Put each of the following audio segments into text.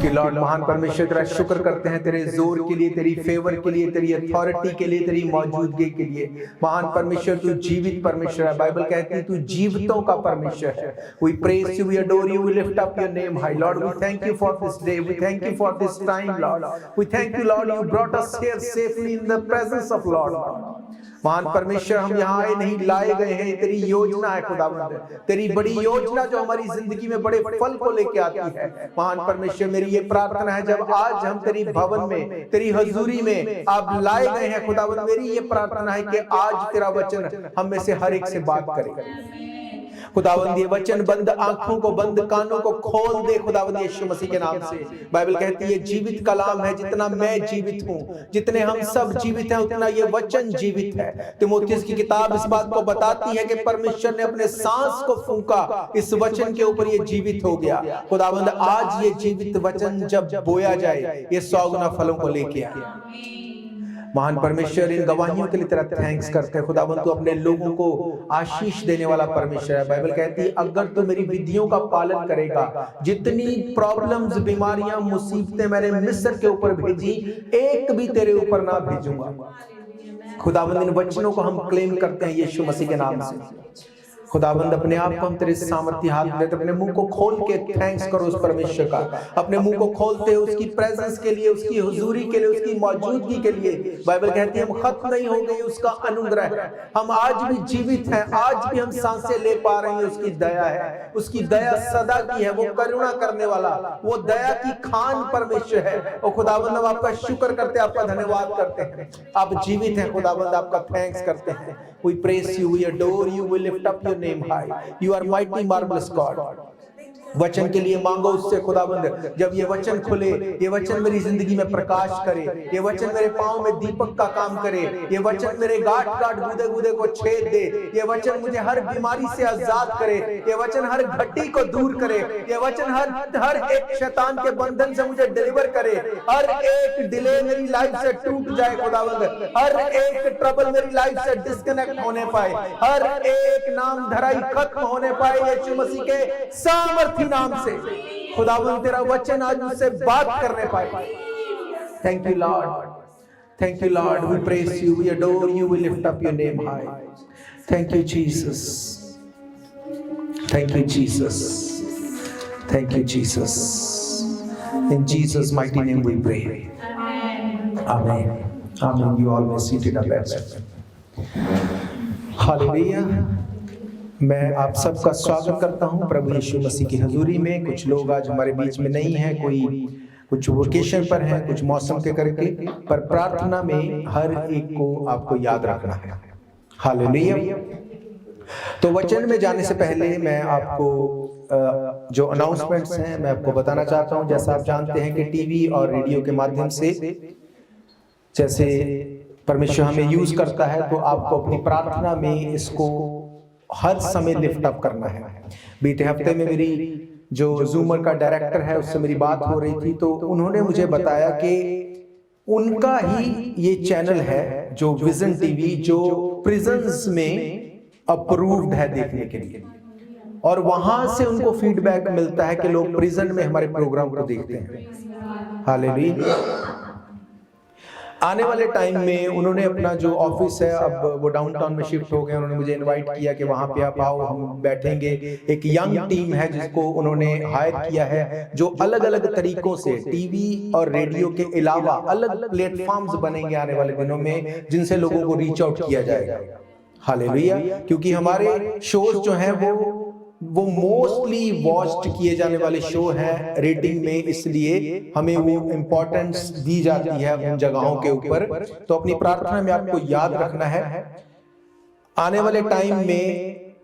You Lord. महान परमेश्वर तेरा शुक्र करते हैं तेरे जोर के लिए, तेरी फेवर के लिए, तेरी अथॉरिटी के लिए, तेरी मौजूदगी के लिए। महान परमेश्वर तू जीवित परमेश्वर है। बाइबल कहती है तू जीवितों का परमेश्वर है। We praise you, we adore you, we lift up your name high Lord. We thank you for this day, we thank you for this time Lord. We thank you Lord, you brought us here safely in the presence of Lord. महान परमेश्वर हम यहाँ आए नहीं, लाए गए हैं। तेरी योजना है खुदावंद, तेरी बड़ी योजना जो हमारी जिंदगी में बड़े फल को लेके आती है। महान परमेश्वर मेरी ये प्रार्थना है जब आज हम तेरी भवन में, तेरी हजूरी में आप लाए गए हैं खुदावंद, मेरी ये प्रार्थना है कि आज तेरा वचन हम में से हर एक से बात करे खुदावंद। ये वचन बंद आंखों को, बंद कानों को खोल दे खुदावंद यीशु मसीह के नाम से। बाइबल कहती है जीवित कलाम है, जितना मैं जीवित हूँ, जितने हम सब जीवित हैं, उतना ये वचन जीवित है। तीमुथियुस की किताब इस बात को बताती है कि परमेश्वर ने अपने सांस को फूंका इस वचन के ऊपर, ये जीवित हो गया। खुदावंद आज ये जीवित वचन जब बोया जाए, ये 100 गुना फलों को लेके आए। महान परमेश्वर इन गवाहियों के लिए तेरा थैंक्स करते हैं खुदावंद। तू अपने लोगों को आशीष देने वाला परमेश्वर है। बाइबल कहती है अगर तू मेरी विधियों का पालन करेगा, जितनी प्रॉब्लम्स, बीमारियां, मुसीबतें मैंने मिस्र के ऊपर भेजी, एक भी तेरे ऊपर ना भेजूंगा। खुदावंद इन वचनों को हम क्लेम करते हैं यीशु मसीह के नाम से। खुदावंद अपने आप को हम तेरे सामर्थ्य हाथ में, अपने मुंह को खोल के थैंक्स करो उस परमेश्वर का। अपने मुंह को खोलते हो उसकी प्रेजेंस के लिए, उसकी हुजूरी के लिए, उसकी मौजूदगी के लिए। बाइबल कहती है हम खत्म नहीं हो गई, उसका अनुग्रह है। हम आज भी जीवित हैं, आज भी हम सांसें ले पा रहे हैं, उसकी दया है। उसकी दया सदा की है, वो करुणा करने वाला, वो दया की खान परमेश्वर है। और खुदावंद हम आपका शुक्र करते हैं, आपका धन्यवाद करते हैं। आप जीवित हैं खुदावंद, आपका थैंक्स करते हैं। We praise you, we adore you, we lift up your name high. You are mighty, marvelous God. वचन के लिए मांगो उससे खुदाबंद, जब ये वचन खुले, ये वचन मेरी जिंदगी में प्रकाश करे, ये वचन मेरे पांव में दीपक का काम करे, ये वचन मेरे गांठ गांठ गूदे गूदे को छेद दे, ये वचन मुझे हर बीमारी से आजाद करे, ये वचन हर घटी को दूर करे, ये वचन हर एक शैतान के बंधन से मुझे डिलीवर करे, हर एक डिले मेरी लाइफ से टूट जाए खुदाबंद, हर एक ट्रबल मेरी लाइफ से डिस्कनेक्ट होने पाए, हर एक नाम धराई खत्म होने पाए यीशु मसीह के सामर्थ्य नाम से। खुदावंद तेरा वचन आज मुझसे बात करने पाए। Thank you Lord, thank you Lord. We praise you, we adore you, we lift up your name high. Thank you Jesus, thank you Jesus, thank you Jesus. In Jesus mighty name we pray, amen, amen. You all may seated up at. Hallelujah. मैं आप सबका स्वागत करता हूं प्रभु यीशु मसीह की हजूरी में। कुछ लोग आज हमारे बीच में नहीं हैं, कोई कुछ वोकेशन पर हैं, कुछ मौसम के करके, पर प्रार्थना में हर एक को आपको याद रखना है। हालेलुया। तो वचन में जाने से पहले मैं आपको जो अनाउंसमेंट्स हैं मैं आपको बताना चाहता हूं। जैसा आप जानते हैं कि टीवी और रेडियो के माध्यम से जैसे परमेश्वर हमें यूज करता है, तो आपको अपनी प्रार्थना में इसको हर समय लिफ्ट अप करना है। बीते हफ्ते में मेरी जो जूमर का डायरेक्टर है उससे मेरी बात हो रही थी, तो उन्होंने मुझे बताया कि उनका ही ये चैनल है जो विजन टीवी, जो प्रिजन्स में अप्रूव्ड है देखने के लिए, और वहां से उनको फीडबैक मिलता है कि लोग प्रिजन में हमारे प्रोग्राम को देखते हैं। हालेलुया। आने वाले टाइम में उन्होंने अपना जो ऑफिस है, अब वो डाउनटाउन में शिफ्ट हो गए, उन्होंने मुझे इनवाइट किया कि वहां पे आप आओ, हम बैठेंगे। एक यंग टीम है जिसको उन्होंने हायर किया है, जो अलग अलग तरीकों से टीवी और रेडियो के अलावा अलग प्लेटफॉर्म्स बनेंगे आने वाले दिनों में, जिनसे लोगों को रीच आउट किया जाएगा। हालेलुया। क्योंकि हमारे शोज जो हैं वो मोस्टली वॉच्ड किए जाने वाले शो हैं रेटिंग में, इसलिए हमें वो इम्पोर्टेंस दी जाती है उन जगहों के ऊपर। तो अपनी प्रार्थना में आपको याद रखना है, आने वाले टाइम में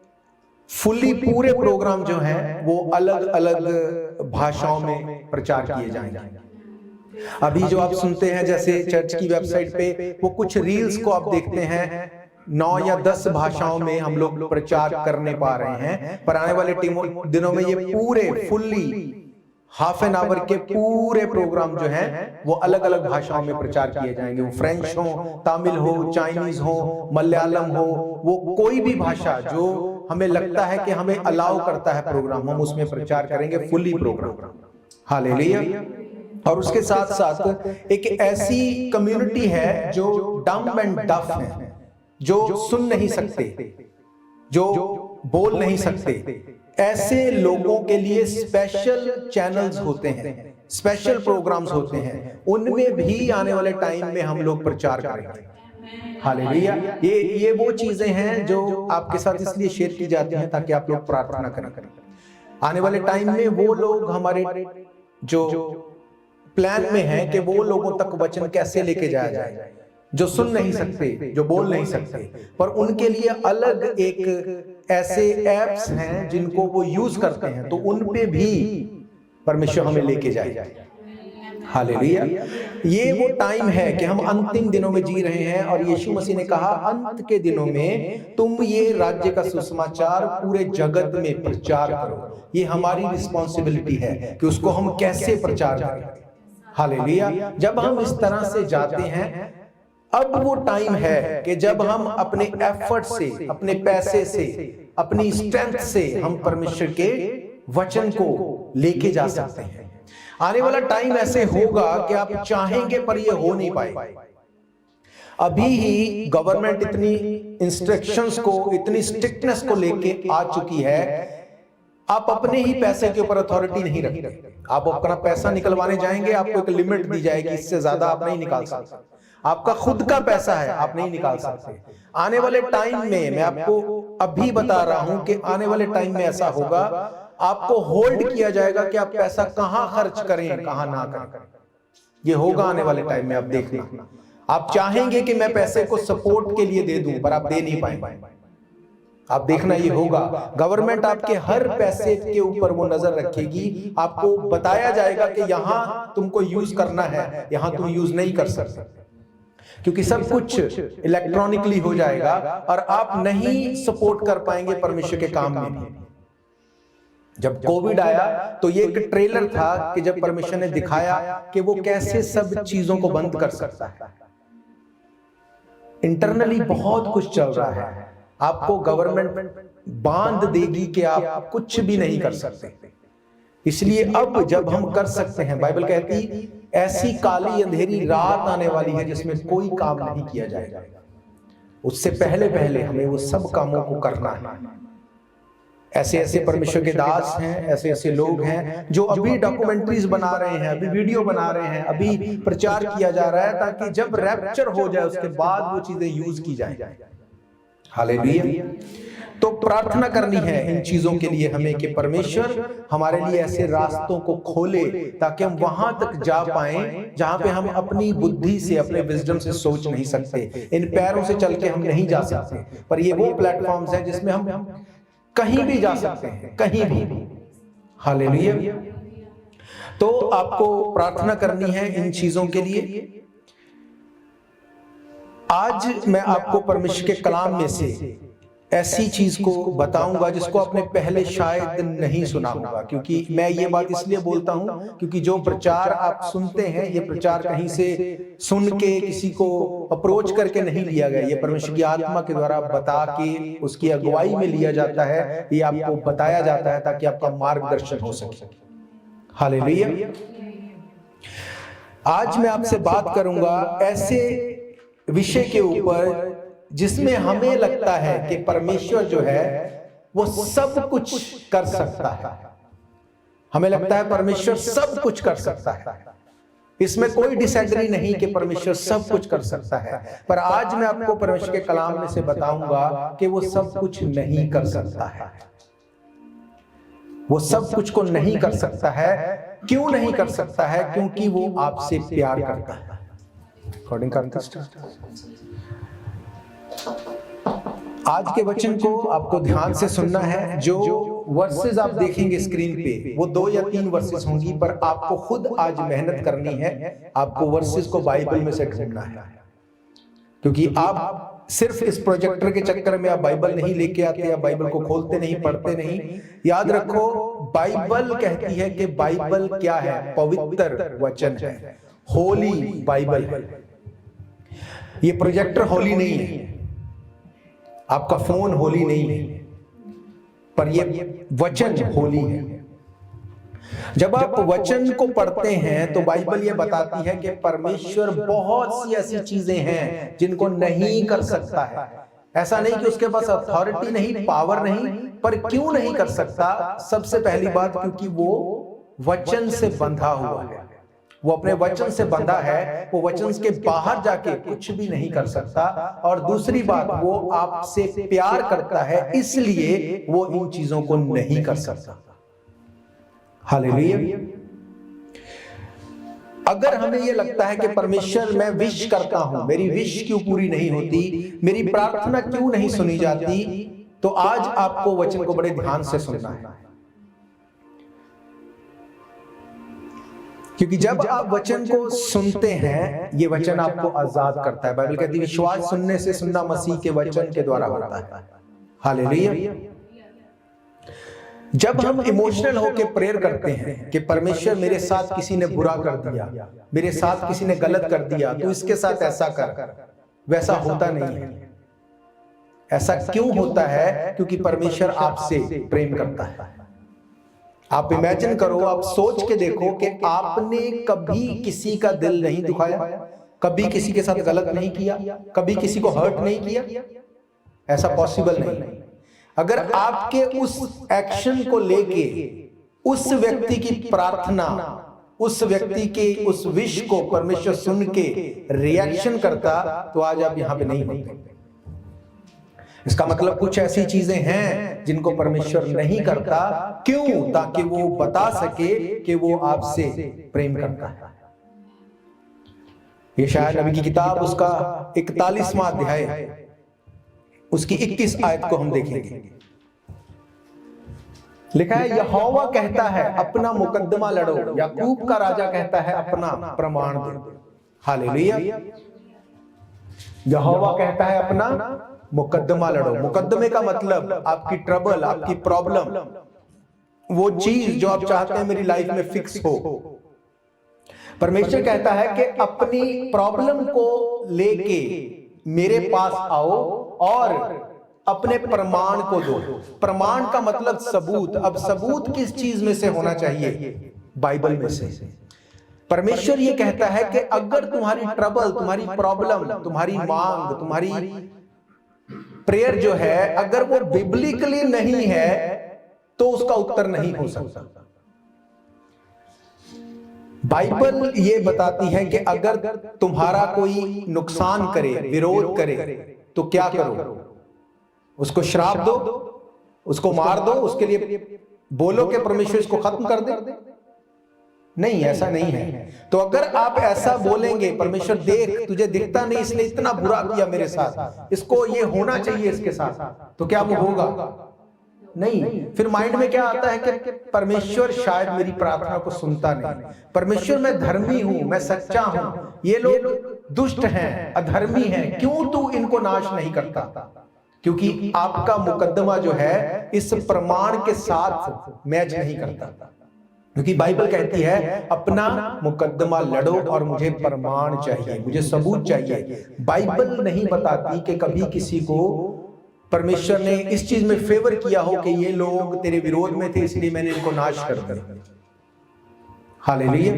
फुल्ली पूरे प्रोग्राम जो हैं वो अलग अलग भाषाओं में प्रचार किए जाएंगे। अभी जो आप सुनते हैं जैसे चर्च की वेबसाइट पे वो कुछ रील्स को आप देखते हैं, 9 या 10 भाषाओं में हम लोग प्रचार करने पा रहे हैं, पर आने वाले दिनों में ये पूरे फुल्ली हाफ एन आवर के पूरे प्रोग्राम जो हैं वो अलग अलग भाषाओं में प्रचार किए जाएंगे। वो फ्रेंच हो, तमिल हो, चाइनीज हो, मलयालम हो, वो कोई भी भाषा जो हमें लगता है कि हमें अलाउ करता है प्रोग्राम, हम उसमें प्रचार करेंगे, फुल्ली प्रोग्राम। हालेलुया। और उसके साथ साथ एक ऐसी कम्युनिटी है जो डम्ब एंड डफ है, जो सुन नहीं सकते, जो बोल नहीं सकते। ऐसे लोगों के लिए स्पेशल चैनल्स होते हैं, स्पेशल प्रोग्राम्स होते हैं, उनमें भी आने वाले टाइम में हम लोग प्रचार करेंगे। हालेलुया। ये वो चीजें हैं जो आपके साथ इसलिए शेयर की जाती हैं ताकि आप लोग प्रार्थना करें। आने वाले टाइम में वो लोग हमारे जो प्लान में है कि वो लोगों तक वचन कैसे लेके जाया जाए, जो सुन नहीं सकते, जो बोल नहीं सकते, पर उनके लिए अलग एक ऐसे एप्स हैं जिनको वो यूज करते हैं, तो उन पे भी परमेश्वर हमें लेके जाए। हालेलुया। ये वो टाइम है कि हम अंतिम दिनों में जी रहे हैं, और यीशु मसीह ने कहा अंत के दिनों में तुम ये राज्य का सुसमाचार पूरे जगत में प्रचार करो। ये हमारी रिस्पॉन्सिबिलिटी है कि उसको हम कैसे प्रचार करें। हालेलुया। जब हम इस तरह से जाते हैं, अब वो टाइम है कि जब हम अपने एफर्ट से, अपने पैसे से, अपनी स्ट्रेंथ से हम परमेश्वर के वचन को लेके जा सकते हैं। आने वाला टाइम ऐसे होगा कि आप चाहेंगे पर ये हो नहीं पाएगा। अभी ही गवर्नमेंट इतनी इंस्ट्रक्शंस को, इतनी स्ट्रिक्टनेस को लेके आ चुकी है, आप अपने ही पैसे के ऊपर अथॉरिटी नहीं रखते। आप अपना पैसा निकलवाने जाएंगे, आपको एक लिमिट दी जाएगी, इससे ज्यादा आप नहीं निकाल सकते। आपका खुद का पैसा है, आप नहीं निकाल सकते। आने वाले टाइम में, मैं आपको अभी बता रहा हूं कि आने वाले टाइम में ऐसा होगा, आपको होल्ड किया जाएगा कि आप पैसा कहां खर्च करें, कहां ना करें। ये होगा आने वाले टाइम में, आप देखना। आप चाहेंगे कि मैं पैसे को सपोर्ट के लिए दे दूं, पर आप दे नहीं पाएंगे। आप देखना, ये होगा। गवर्नमेंट आपके हर पैसे के ऊपर वो नजर रखेगी। आपको बताया जाएगा कि यहां तुमको यूज करना है, यहां तुम यूज नहीं कर सकते, क्योंकि सब कुछ इलेक्ट्रॉनिकली हो जाएगा और आप नहीं सपोर्ट कर पाएंगे परमेश्वर के काम में भी। जब कोविड आया तो ये एक ट्रेलर था कि जब परमेश्वर ने दिखाया कि वो कैसे सब चीजों को बंद कर सकता है। इंटरनली बहुत कुछ चल रहा है, आपको गवर्नमेंट बांध देगी कि आप कुछ भी नहीं कर सकते। इसलिए अब जब हम कर सकते हैं, बाइबल कहती ऐसी काली अंधेरी रात आने वाली है जिसमें कोई काम नहीं किया जाएगा। उससे पहले पहले हमें वो सब कामों को करना है। ऐसे ऐसे परमेश्वर के दास हैं, ऐसे ऐसे लोग हैं जो अभी डॉक्यूमेंट्रीज बना रहे हैं, अभी वीडियो बना रहे हैं, अभी प्रचार किया जा रहा है, ताकि जब रैप्चर हो जाए उसके बाद वो चीजें यूज की जाए। हालेलुया। तो प्रार्थना करनी है इन चीजों के लिए हमें कि परमेश्वर हमारे लिए ऐसे रास्तों को खोले ताकि हम वहां तक जा पाएं जहां पे हम अपनी बुद्धि से, अपने विजडम से सोच नहीं सकते। इन पैरों से चल के हम नहीं जा सकते, पर ये वो प्लेटफॉर्म्स हैं जिसमें हम कहीं भी जा सकते हैं, कहीं भी। हालेलुया। तो आपको प्रार्थना करनी है इन चीजों के लिए। आज मैं आपको परमेश्वर के कलाम में से ऐसी चीज को बताऊंगा जिसको आपने पहले शायद नहीं सुना होगा, क्योंकि मैं ये बात इसलिए बोलता हूं क्योंकि जो प्रचार आप सुनते हैं, ये प्रचार कहीं से सुन के किसी को अप्रोच करके नहीं लिया गया। ये परमेश्वर की आत्मा के द्वारा बता के उसकी अगुवाई में लिया जाता है, ये आपको बताया जाता है ताकि आपका मार्गदर्शन हो सके। हालेलुया। आज मैं आपसे बात करूंगा ऐसे विषय के ऊपर जिसमें हमें लगता है कि परमेश्वर जो है वो सब कुछ कर सकता है। हमें लगता है परमेश्वर सब कुछ कर सकता है, इसमें कोई डिसएग्री नहीं कि परमेश्वर सब कुछ कर सकता है। पर आज मैं आपको परमेश्वर के कलाम में से बताऊंगा कि वो सब कुछ नहीं कर सकता है। वो सब कुछ को नहीं कर सकता है। क्यों नहीं कर सकता है? क्योंकि वो आपसे प्यार करता है। आज के वचन को आपको ध्यान से सुनना है। जो वर्सेस आप देखेंगे स्क्रीन पे वो 2 या 3 वर्सेस होंगी, पर आपको खुद आज मेहनत करनी है। आपको वर्सेस को बाइबल में से ढूंढना है, क्योंकि आप सिर्फ इस प्रोजेक्टर के चक्कर में आप बाइबल नहीं लेके आते, आप बाइबल को खोलते नहीं, पढ़ते नहीं। याद रखो, बाइबल कहती है कि बाइबल क्या है? पवित्र वचन है, होली बाइबल है। ये प्रोजेक्टर होली नहीं है, आपका फोन होली नहीं है, पर ये वचन होली है। जब आप वचन को पढ़ते हैं तो बाइबल ये बताती है कि परमेश्वर बहुत सी ऐसी चीजें हैं जिनको नहीं कर सकता है। ऐसा नहीं कि उसके पास अथॉरिटी नहीं, पावर नहीं, पर क्यों नहीं कर सकता? सबसे पहली बात, क्योंकि वो वचन से बंधा हुआ है। वो अपने वचन से बंधा है, वो वचन के बाहर जाके कुछ भी नहीं कर सकता। और दूसरी बात, वो आपसे प्यार करता है, इसलिए वो इन चीजों को नहीं कर सकता। हालेलुया। अगर हमें यह लगता है कि परमेश्वर, मैं विश करता हूं, मेरी विश क्यों पूरी नहीं होती, मेरी प्रार्थना क्यों नहीं सुनी जाती, तो आज आपको वचन को बड़े ध्यान से सुनना है। क्योंकि जब आप वचन को सुनते हैं, ये वचन आपको आजाद करता है। बाइबल कहती है विश्वास सुनने से, सुनना मसीह के वचन के द्वारा होता है। हालेलुया। जब हम इमोशनल होकर प्रेयर करते हैं कि परमेश्वर, मेरे साथ किसी ने बुरा कर दिया, मेरे साथ किसी ने गलत कर दिया, तो इसके साथ ऐसा कर, वैसा होता नहीं है। ऐसा क्यों होता है? क्योंकि परमेश्वर आपसे प्रेम करता है। आप इमेजिन करो, आप सोच के देखो कि आपने कभी किसी का दिल नहीं दुखाया, कभी किसी के साथ गलत नहीं किया, कभी किसी को हर्ट नहीं किया। ऐसा पॉसिबल नहीं। अगर आपके उस एक्शन को लेके उस व्यक्ति की प्रार्थना, उस व्यक्ति के उस विश को परमेश्वर सुन के रिएक्शन करता, तो आज आप यहां पे नहीं होते। इसका मतलब कुछ ऐसी चीजें हैं जिनको परमेश्वर नहीं करता। क्यों? ताकि वो बता सके कि वो आपसे प्रेम करता है। यशायाह नबी की किताब, उसका 41वां अध्याय, उसकी 21 आयत को हम देखेंगे। लिखा है, यहोवा कहता है अपना मुकद्दमा लड़ो, याकूब का राजा कहता है अपना प्रमाण दो। हालेलुया। यहोवा कहता है अपना मुकद्दमा लड़ो। मुकद्दमे का मतलब आपकी ट्रबल, आपकी प्रॉब्लम, वो चीज जो आप चाहते हैं मेरी लाइफ में फिक्स हो। परमेश्वर कहता है कि अपनी प्रॉब्लम को लेके मेरे पास आओ और अपने प्रमाण को दो। प्रमाण का मतलब सबूत। अब सबूत किस चीज में से होना चाहिए? बाइबल में से। परमेश्वर ये कहता है कि अगर तुम्हारी ट्रबल, तुम्हारी प्रॉब्लम, तुम्हारी मांग, तुम्हारी प्रेयर जो है, अगर वो बिब्लिकली नहीं है तो उसका उत्तर नहीं हो सकता। बाइबल ये बताती है कि अगर तुम्हारा कोई नुकसान करे, विरोध करे, तो क्या करो? उसको श्राप दो, उसको मार दो, उसके लिए बोलो कि परमेश्वर इसको खत्म कर दे? नहीं, ऐसा नहीं है। तो अगर आप ऐसा बोलेंगे, परमेश्वर देख, तुझे दिखता नहीं इसलिए इतना बुरा किया मेरे साथ, इसको ये होना चाहिए इसके साथ, तो क्या वो होगा? नहीं। फिर माइंड में क्या आता है कि परमेश्वर शायद मेरी प्रार्थना को सुनता नहीं। परमेश्वर, मैं धर्मी हूं, मैं सच्चा हूं, ये लोग दुष्ट हैं, अधर्मी हैं, क्यों तू इनको नाश नहीं करता? क्योंकि आपका मुकद्दमा जो है इस प्रमाण के साथ मैच नहीं करता। क्योंकि बाइबल कहती है अपना मुकद्दमा लड़ो और मुझे प्रमाण चाहिए, मुझे सबूत चाहिए। बाइबल नहीं बताती कि कभी किसी को परमेश्वर ने इस चीज में फेवर किया हो कि ये लोग तेरे विरोध में थे इसलिए मैंने इनको नाश कर दिया। हालेलुया।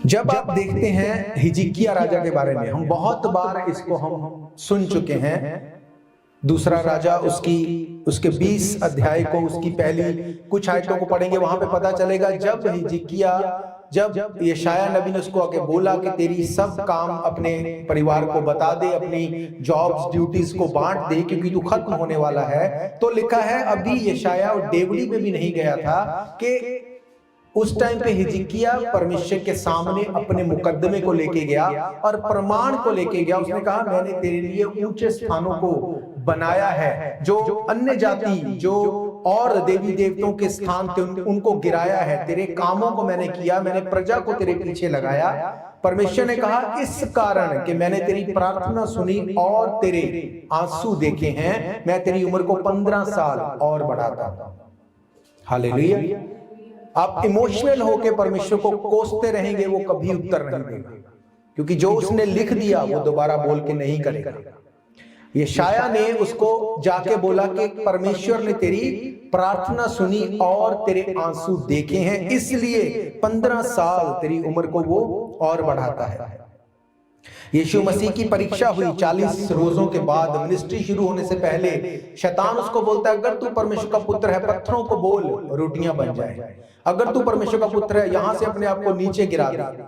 जब आप देखते हैं हिजकिय्याह राजा के बारे में, हम बहुत बार इसको हम सुन चुके हैं। दूसरा राजा, उसके 20 अध्याय को, उसकी पहली कुछ आयतों को पढ़ेंगे, वहां पे पता चलेगा जब हिजकिय्याह, जब यशायाह नबी ने उसको आके बोला कि तेरी सब काम अपने परिवार को बता दे, अपनी जॉब्स, ड्यूटीज को बांट दे क्योंकि तू खत्म होने वाला है, तो लिखा है अभी यशायाह और डेवढ़ी में भी नहीं गया था कि उस टाइम पे हिजकिय्याह परमेश्वर के सामने अपने मुकद्दमे को लेके गया और प्रमाण को लेके गया। उसने कहा मैंने तेरे लिए ऊंचे स्थानों को बनाया है, जो अन्य जाति, जो और देवी देवताओं के स्थान थे उनको गिराया है, तेरे कामों को मैंने किया, मैंने प्रजा को तेरे पीछे लगाया। परमेश्वर ने कहा इस कारण कि मैंने तेरी प्रार्थना सुनी और तेरे आंसू देखे हैं, मैं तेरी उम्र को 15 साल और बढ़ाता। हालेलुया। आप इमोशनल होकर परमेश्वर को कोसते रहेंगे, वो कभी उत्तर नहीं देगा, क्योंकि जो उसने लिख दिया वो दोबारा बोल के नहीं करेगा। यशायाह ने उसको जाके बोला कि परमेश्वर ने तेरी प्रार्थना सुनी और तेरे आंसू देखे हैं, इसलिए 15 साल तेरी उम्र को वो और बढ़ाता है। यीशु मसीह की परीक्षा हुई 40 रोजों के बाद, मिनिस्ट्री शुरू होने से पहले शैतान उसको बोलता है अगर तू परमेश्वर का पुत्र है पत्थरों को बोल रोटियां बन जाए, अगर तू परमेश्वर का पुत्र है यहां से अपने आप को नीचे गिरा दे।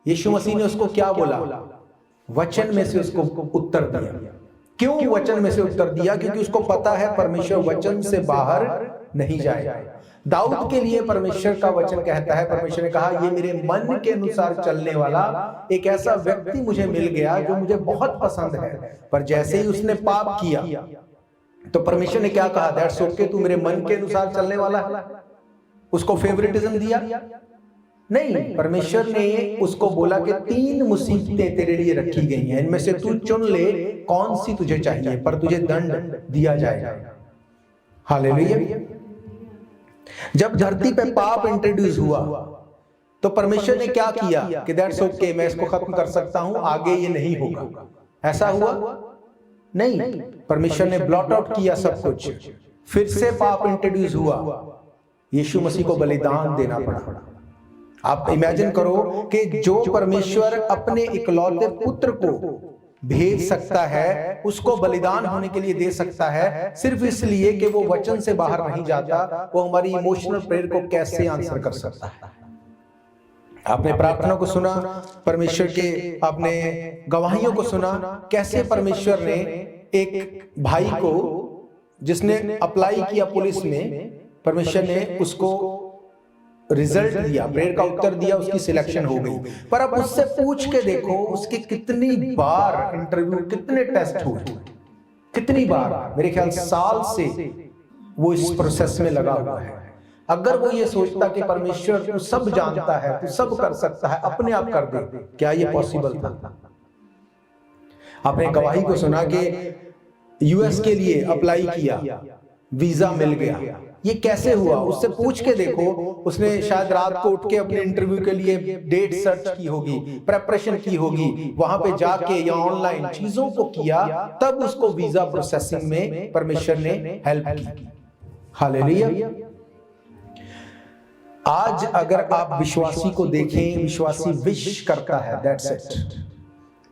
यीशु मसीह ने उसको क्या बोला? वचन में से उसको उत्तर दिया। क्यों वचन में से उत्तर दिया? क्योंकि उसको पता है परमेश्वर वचन से बाहर नहीं जाएगा। दाऊद के लिए परमेश्वर का वचन कहता है, परमेश्वर ने कहा ये मेरे मन के अनुसार चलने वाला एक ऐसा व्यक्ति मुझे मिल गया जो मुझे बहुत पसंद है, पर जैसे ही उसने पाप किया तो परमेश्वर ने क्या कहा? दैट्स ओके, तू मेरे मन के अनुसार चलने वाला है। उसको फेवरेटिज्म दिया? नहीं, परमेश्वर ने उसको बोला कि 3 मुसीबतें तेरे लिए रखी गई हैं, इनमें से तू चुन ले कौन सी तुझे चाहिए, पर तुझे दंड दिया जाएगा। हालेलुया। जब धरती पे पाप इंट्रोड्यूस हुआ तो परमेश्वर ने क्या किया कि दैट्स ओके, मैं इसको खत्म कर सकता हूं, आगे ये नहीं होगा। ऐसा हुआ? नहीं, परमेश्वर ने ब्लॉट आउट किया सब कुछ। फिर से पाप इंट्रोड्यूस हुआ, यीशु मसीह को बलिदान देना पड़ा। आप इमेजिन करो कि जो परमेश्वर अपने इकलौते पुत्र को भेज सकता है, उसको बलिदान होने के लिए दे सकता है, सिर्फ इसलिए कि वो वचन से बाहर नहीं जाता, वो हमारी इमोशनल प्रेयर को कैसे आंसर कर सकता है? आपने प्रार्थना को सुना, परमेश्वर के आपने गवाहियों को सुना, कैसे परमेश्वर ने एक भाई को जिसने अप्लाई किया पुलिस में, परमेश्वर ने उसको रिजल्ट दिया, प्रेयर का उत्तर दिया, उसकी सिलेक्शन हो गई। पर अब उससे पूछ के देखो उसके कितनी बार इंटरव्यू, कितने टेस्ट हुए, कितनी बार, मेरे ख्याल साल से वो इस प्रोसेस में लगा हुआ है। अगर वो ये सोचता कि परमेश्वर तू सब जानता है, तू सब कर सकता है, अपने आप कर दे, क्या ये पॉसिबल था? आपने गवाही को सुना कि यूएस के लिए अप्लाई किया, वीजा मिल गया, ये कैसे हुआ? उससे पूछ के देखो, उसने शायद रात को उठ के अपने इंटरव्यू के लिए डेट सर्च की होगी, प्रेपरेशन की होगी, वहां पे जाके या ऑनलाइन चीजों को किया, तब उसको वीजा प्रोसेसिंग में परमेश्वर ने हेल्प की। हालेलुया। आज अगर आप विश्वासी को देखें, विश्वासी विश करता है, दैट्स इट,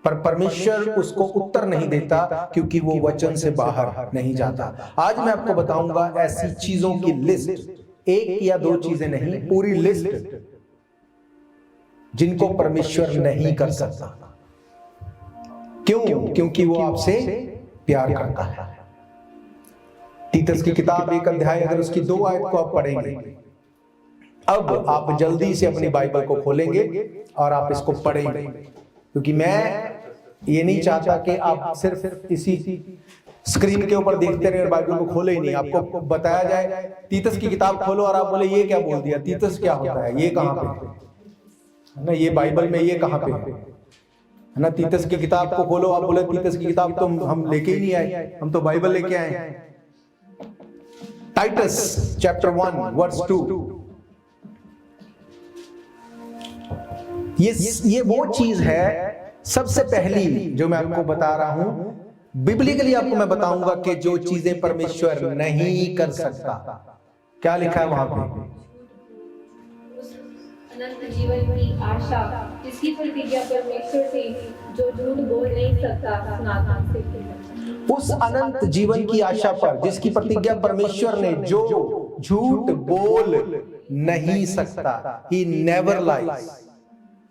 पर परमेश्वर उसको उत्तर नहीं देता क्योंकि वो वचन से बाहर नहीं जाता। आज मैं आपको बताऊंगा ऐसी चीजों की लिस्ट, एक या 2 चीजें नहीं, पूरी लिस्ट, जिनको परमेश्वर नहीं कर सकता। क्यों? क्योंकि वो आपसे प्यार करता है। तीतस की किताब 1 अध्याय, अगर उसकी 2 आयत को आप पढ़ेंगे, अब आप जल्दी से अपनी बाइबल को खोलेंगे और आप इसको पढ़ेंगे, क्योंकि मैं ये नहीं चाहता कि आप सिर्फ इसी स्क्रीन के ऊपर देखते रहे और बाइबल को खोले ही नहीं। आपको बताया जाए तीतस की किताब खोलो और आप बोले ये क्या बोल दिया, तीतस क्या होता है, ये कहां पे है ना, ये बाइबल में ये कहां पे है ना। तीतस की किताब को खोलो, आप बोले तीतस की किताब तो हम लेके ही नहीं आए, हम तो बाइबल लेके आए। टाइटस चैप्टर 1 वर्स 2, ये वो चीज है सबसे पहली जो मैं आपको बता रहा हूं, बिब्लिकली आपको मैं बताऊंगा कि जो चीजें परमेश्वर नहीं कर सकता। क्या लिखा है वहां पे? अनंत जीवन की आशा, जिसकी प्रतिज्ञा परमेश्वर से जो झूठ बोल नहीं सकता सनातन से। उस अनंत जीवन की आशा पर जिसकी प्रतिज्ञा परमेश्वर ने, जो झूठ बोल नहीं सकता, ही नेवर लाइज।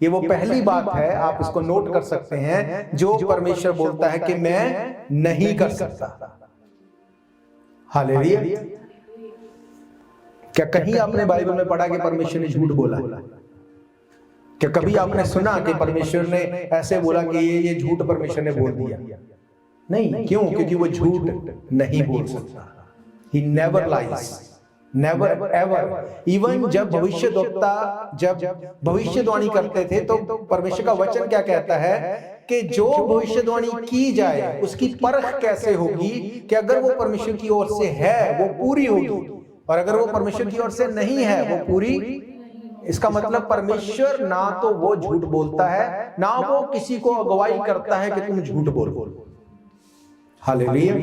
ये वो पहली बात है, आप इसको नोट कर सकते हैं, जो परमेश्वर बोलता है कि मैं नहीं कर सकता। हालेलुया। क्या कहीं आपने बाइबल में पढ़ा कि परमेश्वर ने झूठ बोला? क्या कभी आपने सुना कि परमेश्वर ने ऐसे बोला कि ये झूठ परमेश्वर ने बोल दिया? नहीं। क्यों? क्योंकि वो झूठ नहीं बोल सकता। He never lies, never ever. Even जब भविष्यद्वक्ता जब भविष्यवाणी करते थे तो परमेश्वर का वचन क्या कहता है कि जो भविष्यवाणी की जाए उसकी परख कैसे होगी, कि अगर वो परमेश्वर की ओर से है वो पूरी होगी, और अगर वो परमेश्वर की ओर से नहीं है वो पूरी। इसका मतलब परमेश्वर ना तो वो झूठ बोलता है, ना वो किसी को अगुवाई करता है कि तुम झूठ बोलो। हालेलुया।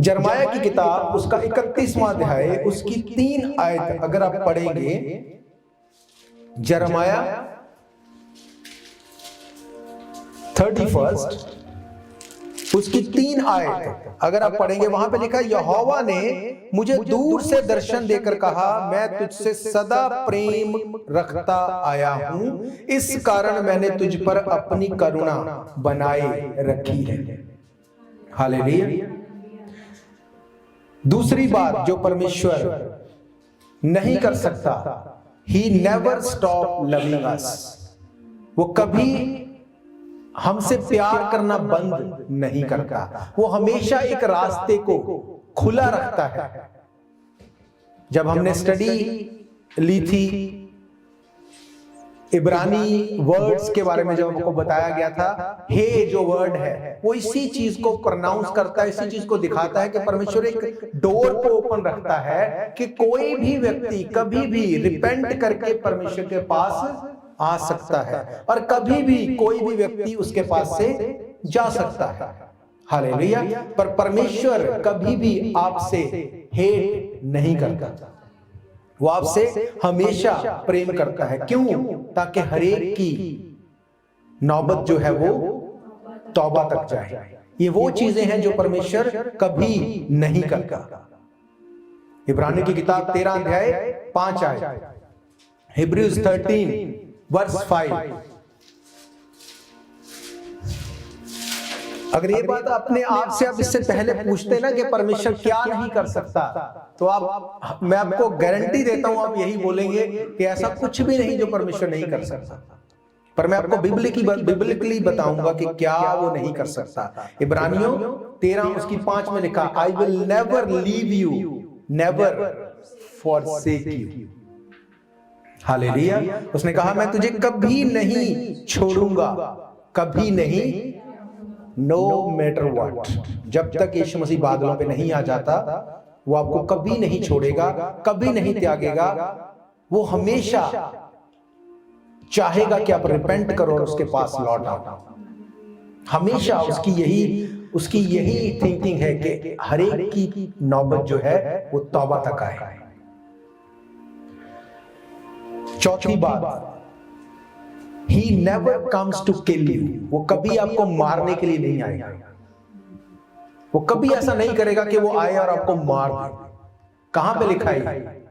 यिर्मयाह की किताब उसका 31वां अध्याय उसकी 3 आयत अगर आप पढ़ेंगे, यिर्मयाह 31 उसकी 3 आयत अगर आप पढ़ेंगे, वहां पे लिखा है, यहोवा ने मुझे दूर से दर्शन देकर कहा, मैं तुझसे सदा प्रेम रखता आया हूं, इस कारण मैंने तुझ पर अपनी करुणा बनाए रखी है। हालेलुया। दूसरी बात जो परमेश्वर नहीं कर सकता, ही नेवर स्टॉप लविंग अस, वो कभी हमसे प्यार करना बंद नहीं करता, वो हमेशा एक रास्ते को खुला रखता है। जब हमने स्टडी ली थी इब्रानी वर्ड्स के बारे में, जब हमको बताया गया था, हे जो वर्ड है वो इसी चीज को प्रोनाउंस करता है, इसी चीज को दिखाता है कि परमेश्वर एक डोर को ओपन रखता है कि कोई भी व्यक्ति कभी भी रिपेंट करके परमेश्वर के पास आ सकता है और कभी भी कोई भी व्यक्ति उसके पास से जा सकता है। हालेलुया। पर परमेश्वर कभी भी आपसे हेट नहीं करता, वो आपसे हमेशा प्रेम करता है। क्यों? ताकि हर एक की नौबत जो है वो तौबा तक जाए। ये वो चीजें हैं जो परमेश्वर कभी नहीं करता। इब्रानी की किताब 13 अध्याय 5 आयत, हिब्रूज 13 वर्स 5। अगर ये बात अपने आप से आप इससे पहले पूछते ना कि परमेश्वर क्या नहीं कर सकता, तो मैं आपको गारंटी देता हूं आप यही बोलेंगे कि ऐसा कुछ भी नहीं जो परमेश्वर नहीं कर सकता। पर मैं आपको बिब्लिकली बताऊंगा कि क्या वो नहीं कर सकता। इब्रानियों 13 उसकी 5 में लिखा, I will never leave you, never forsake you. Hallelujah. उसने कहा, मैं तुझे कभी नहीं छोड़ूंगा, कभी नहीं, नो मैटर व्हाट। जब तक यीशु मसीह बादलों पे नहीं आ जाता, वो आपको कभी नहीं छोड़ेगा, कभी नहीं त्यागेगा। वो हमेशा चाहेगा कि आप रिपेंट करो और उसके पास लौट आओ। हमेशा उसकी यही थिंकिंग है कि हर एक की नौबत जो है वो तौबा तक आए। चौथी बात, He never comes to kill you। वो कभी आपको मारने के लिए नहीं आएगा। वो कभी ऐसा नहीं करेगा कि वो आए और आपको मार दे। कहां पे लिखा है?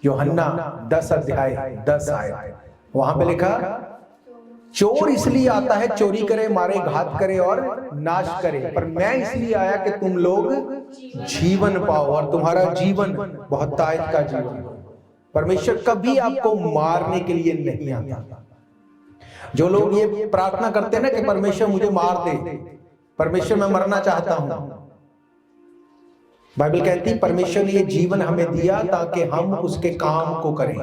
यूहन्ना 10 अध्याय 10 आयत, वहां पे लिखा, चोर इसलिए आता है चोरी करे, मारे, घात करे और नाश करे, पर मैं इसलिए आया कि तुम लोग जीवन पाओ और तुम्हारा जीवन बहुत तायत का जीवन। परमेश्वर कभी आपको मारने के लिए नहीं आता। जो लोग ये प्रार्थना करते हैं ना कि परमेश्वर मुझे मार दे, परमेश्वर मैं मरना चाहता हूं, बाइबल कहती है परमेश्वर ने ये जीवन हमें दिया ताकि हम उसके काम को करें।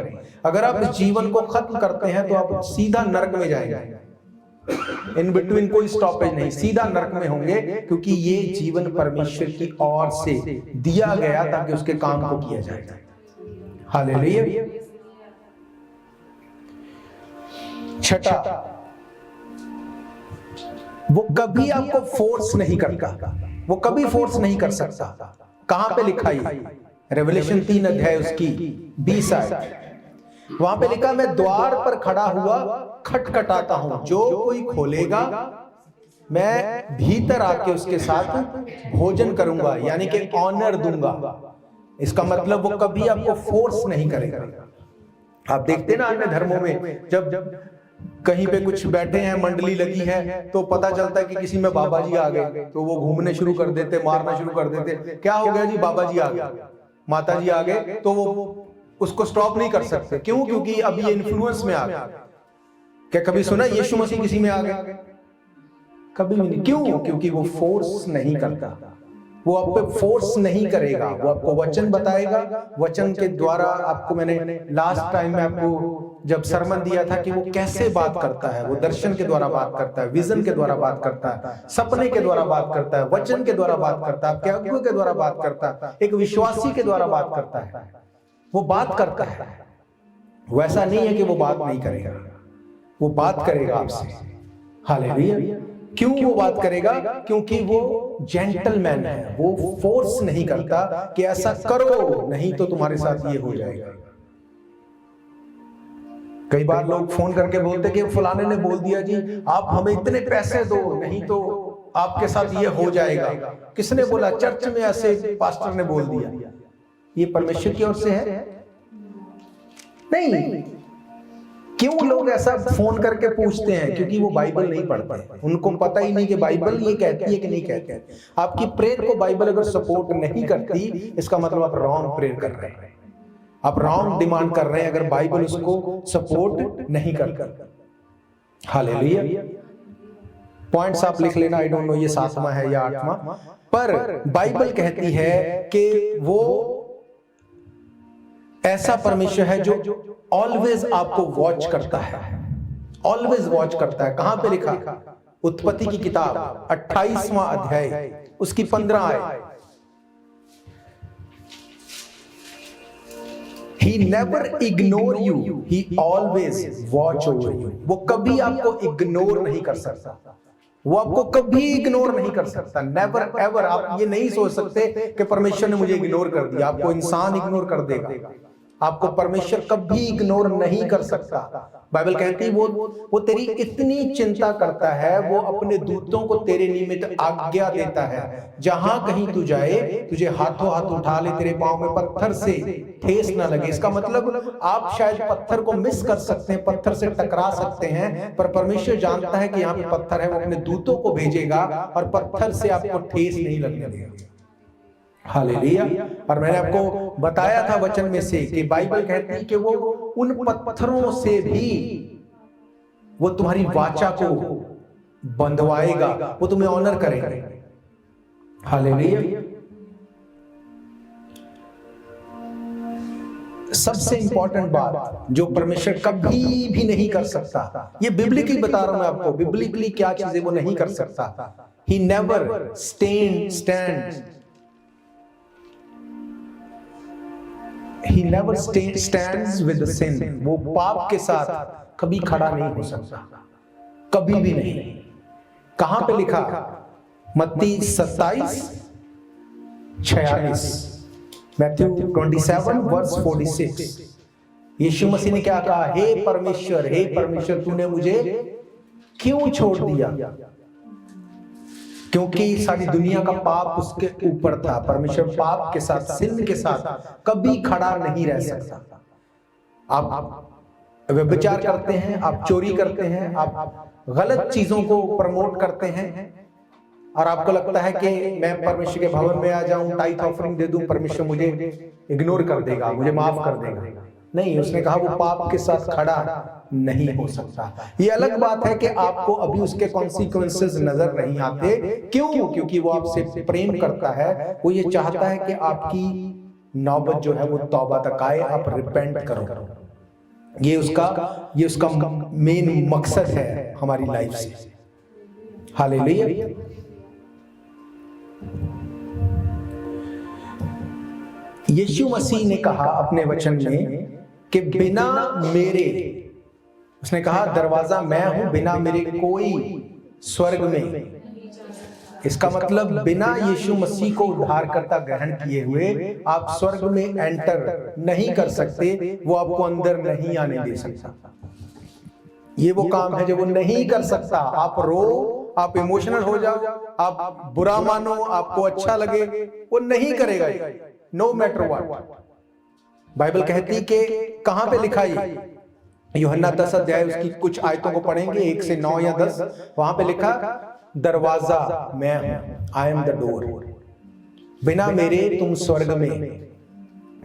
अगर आप इस जीवन को खत्म करते हैं तो आप सीधा नरक में जाएंगे। इन बिटवीन कोई स्टॉपेज नहीं, सीधा नरक में होंगे, क्योंकि ये जीवन परमेश्वर की ओर से दिया गया ताकि उसके काम को किया जाए। हालेलुया। छठा, वो कभी आपको फोर्स नहीं करता, वो कभी फोर्स नहीं कर सकता। कहां पे लिखा है? रेवलेशन 3 अध्याय उसकी 20 आयत, वहां पे लिखा, मैं द्वार पर खड़ा हुआ खटखटाता हूं, जो कोई खोलेगा मैं भीतर आके उसके साथ भोजन करूंगा, यानी कि ऑनर दूंगा। इसका मतलब वो कभी आपको फोर्स नहीं करेगा। आप देखते ना अन्य धर्मों में, जब कहीं पे कुछ बैठे हैं, मंडली लगी है, तो पता चलता है कि किसी में बाबा जी आ गए, तो वो घूमने शुरू कर देते, मारना शुरू कर देते। क्या हो गया जी? बाबा जी आ गए, माता जी आ गए, तो वो उसको स्टॉप नहीं कर सकते। क्यों? क्योंकि अभी ये इन्फ्लुएंस में आ गया। क्या कभी सुना यीशु मसीह किसी में आ गए? कभी भी नहीं। क्यों? क्योंकि वो फोर्स नहीं करता, वो आप पे फोर्स नहीं करेगा। वो आपको वचन बताएगा, वचन के द्वारा आपको, मैंने लास्ट टाइम में आपको जब सरमन दिया था कि वो कैसे बात करता है, वो दर्शन के द्वारा बात करता है, विजन के द्वारा बात करता है, सपने के द्वारा बात करता है, वचन के द्वारा बात करता है, आपके अगुए के द्वारा बात करता है, एक विश्वासी के द्वारा बात करता है। वो बात करता है, वैसा नहीं है कि वो बात नहीं करेगा, वो बात करेगा आपसे। हालेलुया। क्यों वो बात करेगा? क्योंकि वो जेंटलमैन है, वो फोर्स नहीं करता कि ऐसा करो नहीं तो तुम्हारे साथ ये हो जाएगा। कई बार लोग फोन करके बोलते कि फलाने ने बोल दिया जी आप हमें इतने पैसे दो नहीं तो आपके साथ ये हो जाएगा। किसने बोला? चर्च में ऐसे पास्टर ने बोल दिया। ये परमेश्वर की ओर से है? नहीं। क्यों लोग ऐसा फोन करके पूछते हैं? क्योंकि वो बाइबल नहीं पढ़ते, उनको पता ही नहीं कि बाइबल ये कहती है कि नहीं कहती है। आपकी प्रेयर को बाइबल अगर सपोर्ट नहीं करती, इसका मतलब आप रॉन्ग प्रेयर कर रहे हैं, आप रॉन्ग डिमांड कर रहे हैं अगर बाइबल उसको सपोर्ट नहीं करता। हालेलुया। पॉइंट्स आप लिख लेना, आई डोंट नो ये 7वां है या 8वां, पर बाइबल कहती है कि वो ऐसा परमेश्वर है जो ऑलवेज आपको वॉच करता है, ऑलवेज वॉच करता है। कहां पे लिखा? उत्पत्ति की किताब 28वां अध्याय उसकी 15 आयत। He never ignore you, he always watch over you। वो कभी आपको इग्नोर नहीं कर सकता, वो आपको कभी इग्नोर नहीं कर सकता। Never ever. आप ये नहीं सोच सकते कि परमेश्वर ने मुझे इग्नोर कर दिया। आपको इंसान इग्नोर कर देगा, आपको परमेश्वर कभी इग्नोर नहीं कर सकता। बाइबल कहती है वो तेरी इतनी चिंता करता है, वो अपने दूतों को तेरे निमित्त आज्ञा देता है, जहां कहीं तू जाए तुझे हाथों हाथ उठा ले, तेरे पांव में पत्थर से ठेस ना लगे। इसका मतलब आप शायद पत्थर को मिस कर सकते हैं, पत्थर से टकरा सकते हैं, पर परमेश्वर जानता है कि यहाँ पे पत्थर है, वो अपने दूतों को भेजेगा और पत्थर से आपको ठेस नहीं लगने देगा। हालेलुया। और मैंने आपको बताया था वचन में से कि बाइबल कहती है कि वो उन पत्थरों से भी वो तुम्हारी वाचा को बंधवाएगा, वो तुम्हें ऑनर करेगा। हालेलुया। सबसे इंपॉर्टेंट बात जो परमेश्वर कभी भी नहीं कर सकता, ये बिब्लिकली बता रहा हूं मैं आपको, बिब्लिकली क्या चीजें वो नहीं कर सकता। He never stands He never stands with the sin। वो पाप के साथ कभी खड़ा नहीं हो सकता, कभी भी नहीं। कहां पे लिखा? मत्ती 27:46, मैथ्यू 27:46। यीशु मसीह ने क्या कहा? हे परमेश्वर तूने मुझे क्यों छोड़ दिया? क्योंकि सारी दुनिया का पाप उसके ऊपर था। परमेश्वर पाप के साथ, सिन के साथ कभी खड़ा नहीं रह सकता। आप व्यभिचार करते हैं, आप चोरी करते हैं, आप गलत चीजों को प्रमोट करते हैं और आपको लगता है कि मैं परमेश्वर के भवन में आ जाऊं, टाइथ ऑफरिंग दे दूं, परमेश्वर मुझे इग्नोर कर देगा, मुझे माफ कर देगा। नहीं, उसने कहा वो पाप के साथ खड़ा नहीं हो सकता। ये अलग बात है कि आपको अभी उसके कॉन्सिक्वेंसेस नजर नहीं आते। क्यों? क्योंकि वो आपसे प्रेम करता है, वो ये चाहता है कि आपकी नौबत जो है वो तौबा तक आए, आप रिपेंट करो। ये उसका मेन मकसद है हमारी लाइफ से। हालेलुया। यीशु मसीह ने कहा अपने वचन में कि बिना मेरे, उसने कहा दरवाजा मैं हूं, बिना मेरे कोई स्वर्ग में। इसका मतलब बिना यीशु मसीह को उद्धारकर्ता ग्रहण किए हुए आप स्वर्ग में एंटर नहीं कर सकते, वो आपको अंदर नहीं आने दे सकता। ये वो काम है जो वो नहीं कर सकता। आप रो, आप इमोशनल हो जाओ, आप बुरा मानो, आपको अच्छा लगे, वो नहीं करेगा, नो मैटर व्हाट। बाइबल कहती कि कहां पे लिखा है? यूहन्ना 10 अध्याय उसकी कुछ आयतों को पढ़ेंगे 1 से 9 या 10। वहां पे लिखा दरवाजा मैं हूं, आई एम द डोर। बिना मेरे तुम स्वर्ग में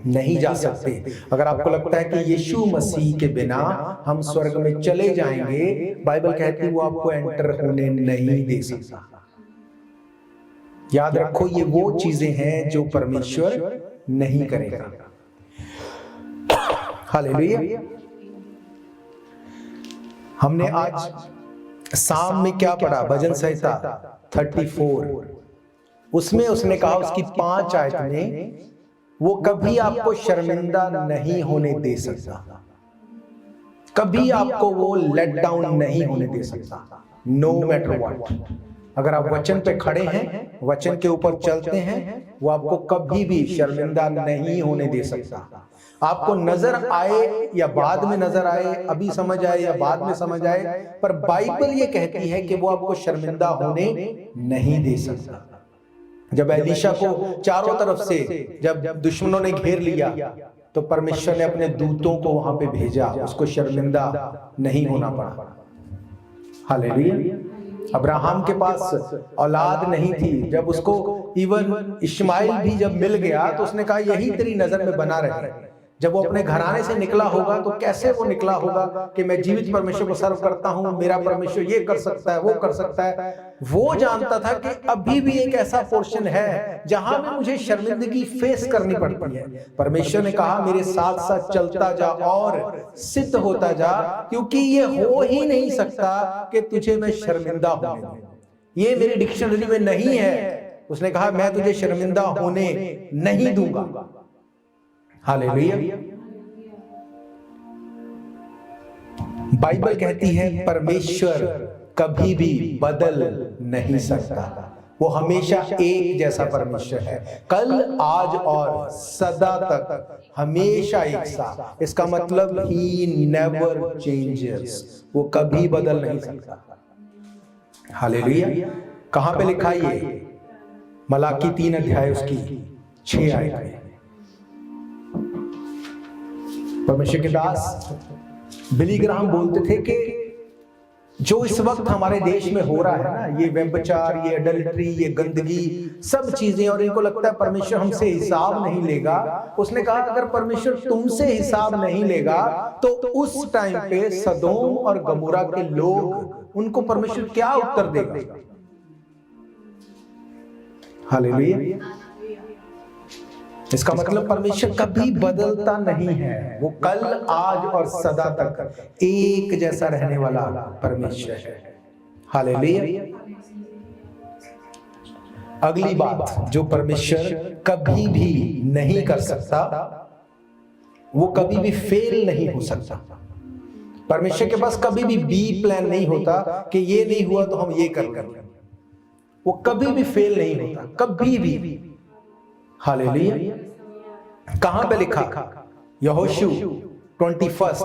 नहीं जा सकते। अगर आपको लगता है कि यीशु मसीह के बिना हम स्वर्ग में चले जाएंगे, बाइबल कहती वो आपको एंटर होने नहीं दे सकता। याद रखो, ये वो चीजें हैं जो परमेश्वर नहीं करेगा। हालेलुया। हमने आज साम में क्या पढ़ा? भजन संहिता 34। उसमें उसने कहा, उसकी 5 आयत में, वो कभी आपको शर्मिंदा नहीं होने दे सकता, कभी आपको वो लेट डाउन नहीं होने दे सकता। No matter what. अगर आप वचन पे खड़े हैं, वचन के ऊपर चलते हैं, वो आपको कभी भी शर्मिंदा नहीं होने दे सकता। आपको नजर आए या बाद में नजर आए, अभी समझ आए या बाद में समझ आए, पर बाइबल ये कहती है कि वो आपको शर्मिंदा होने नहीं दे सकता। जब एलीशा को चारों तरफ से जब दुश्मनों ने घेर लिया, तो परमेश्वर ने अपने दूतों को वहां पे भेजा, उसको शर्मिंदा नहीं होना पड़ा। हालेलुया। अब्राहम के पास औलाद नहीं थी, जब उसको इवन इश्माइल भी जब मिल गया तो उसने कहा यही तेरी नजर में बना रहे। जब वो अपने घराने से निकला होगा तो कैसे वो निकला होगा कि मैं जीवित परमेश्वर को सर्व करता हूं, मेरा परमेश्वर ये कर सकता है, वो कर सकता है। वो जानता था कि अभी भी एक ऐसा पोर्शन है जहां में मुझे शर्मिंदगी फेस करनी पड़ती है। परमेश्वर ने कहा मेरे साथ साथ चलता जा और सिद्ध होता जा, क्योंकि ये हो ही नहीं सकता कि तुझे मैं शर्मिंदा होने दूं। ये मेरी डिक्शनरी में नहीं है। उसने कहा मैं तुझे शर्मिंदा होने नहीं दूंगा। हालेलुया। बाइबल कहती है परमेश्वर कभी भी बदल नहीं सकता। वो हमेशा एक जैसा परमेश्वर है, कल आज और सदा तक हमेशा एक सा। इसका मतलब ही नेवर चेंजेस, वो कभी बदल नहीं सकता। हालेलुया। कहां पे लिखा ये? मलाकी 3 अध्याय उसकी 6 आयत। परमेश्वर के दास बिली ग्राहम बोलते थे कि जो इस वक्त हमारे देश में हो रहा है ना, ये व्यभिचार, ये एडल्ट्री, ये गंदगी, सब चीजें, और इनको लगता है परमेश्वर हमसे हिसाब नहीं लेगा। उसने कहा अगर परमेश्वर तुमसे हिसाब नहीं लेगा तो उस टाइम पे सदोम और गमोरा के लोग, उनको परमेश्वर क्या उत्तर देगा? हालेलुया। इसका मतलब परमेश्वर कभी बदलता नहीं है, वो कल आज और सदा तक एक जैसा रहने वाला परमेश्वर है। हालेलुया। अगली बात जो परमेश्वर कभी भी नहीं कर सकता, वो कभी भी फेल नहीं हो सकता। परमेश्वर के पास कभी भी बी प्लान नहीं होता कि ये नहीं हुआ तो हम ये कर लेंगे। वो कभी भी फेल नहीं होता, कभी भी। हालेलुया। कहां पे लिखा? यहोशू 21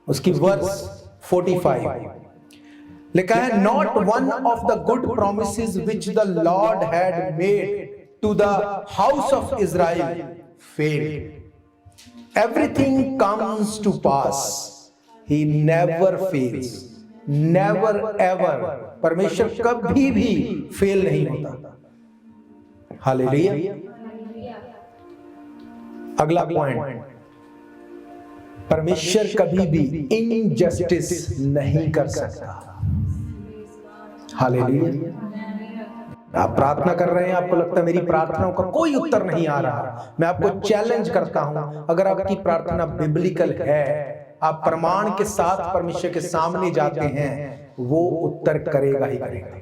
उसकी वर्स 45 लिखा है, not one of the good promises which the Lord had made to the house of Israel failed. Everything comes to pass, he never fails, never ever. परमेश्वर कभी भी फेल नहीं होता। हालेलुया। अगला पॉइंट, परमेश्वर कभी भी इनजस्टिस नहीं कर सकता। हालेलुया। आप प्रार्थना कर रहे हैं, आपको लगता है मेरी प्रार्थनाओं का कोई उत्तर नहीं आ रहा, मैं आपको चैलेंज करता हूं, अगर आपकी प्रार्थना बिब्लिकल है, आप प्रमाण के साथ परमेश्वर के सामने जाते हैं, वो उत्तर करेगा ही करेगा।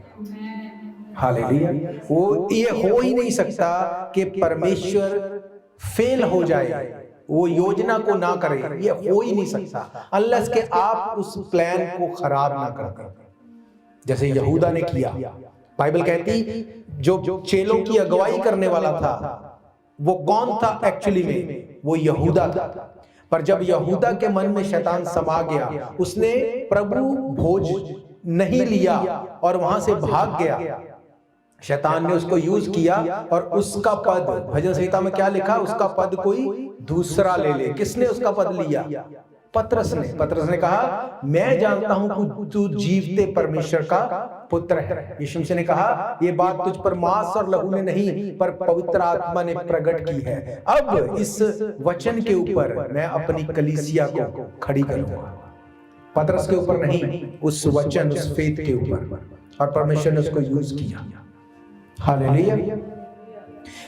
हालेलुया। वो ये हो ही नहीं सकता कि परमेश्वर फेल हो जाए, वो योजना को ना करे, ये हो ही नहीं सकता अनलेस के आप उस प्लान को खराब ना कर, जैसे यहूदा ने किया। बाइबल कहती जो चेलों की अगुवाई करने वाला था वो कौन था? एक्चुअली में वो यहूदा था। पर जब यहूदा के मन में शैतान समा गया, उसने प्रभु भोज नहीं लिया और वहां से भाग गया। शैतान ने उसको यूज किया और उसका पद, भजन संहिता में क्या लिखा? उसका पद कोई दूसरा ले ले। किसने उसका पद लिया? पतरस ने। पतरस ने कहा मैं जानता हूं कि तू जीवते परमेश्वर का पुत्र है। यीशु मसीह ने कहा ये बात तुझ पर मांस और लहू ने नहीं पर पवित्र आत्मा ने प्रकट की है। अब इस वचन के ऊपर मैं अपनी कलीसिया को खड़ी करूंगा। पतरस के ऊपर नहीं, उस वचन, उस फेथ के ऊपर, और परमेश्वर ने उसको यूज किया। हालेलुया।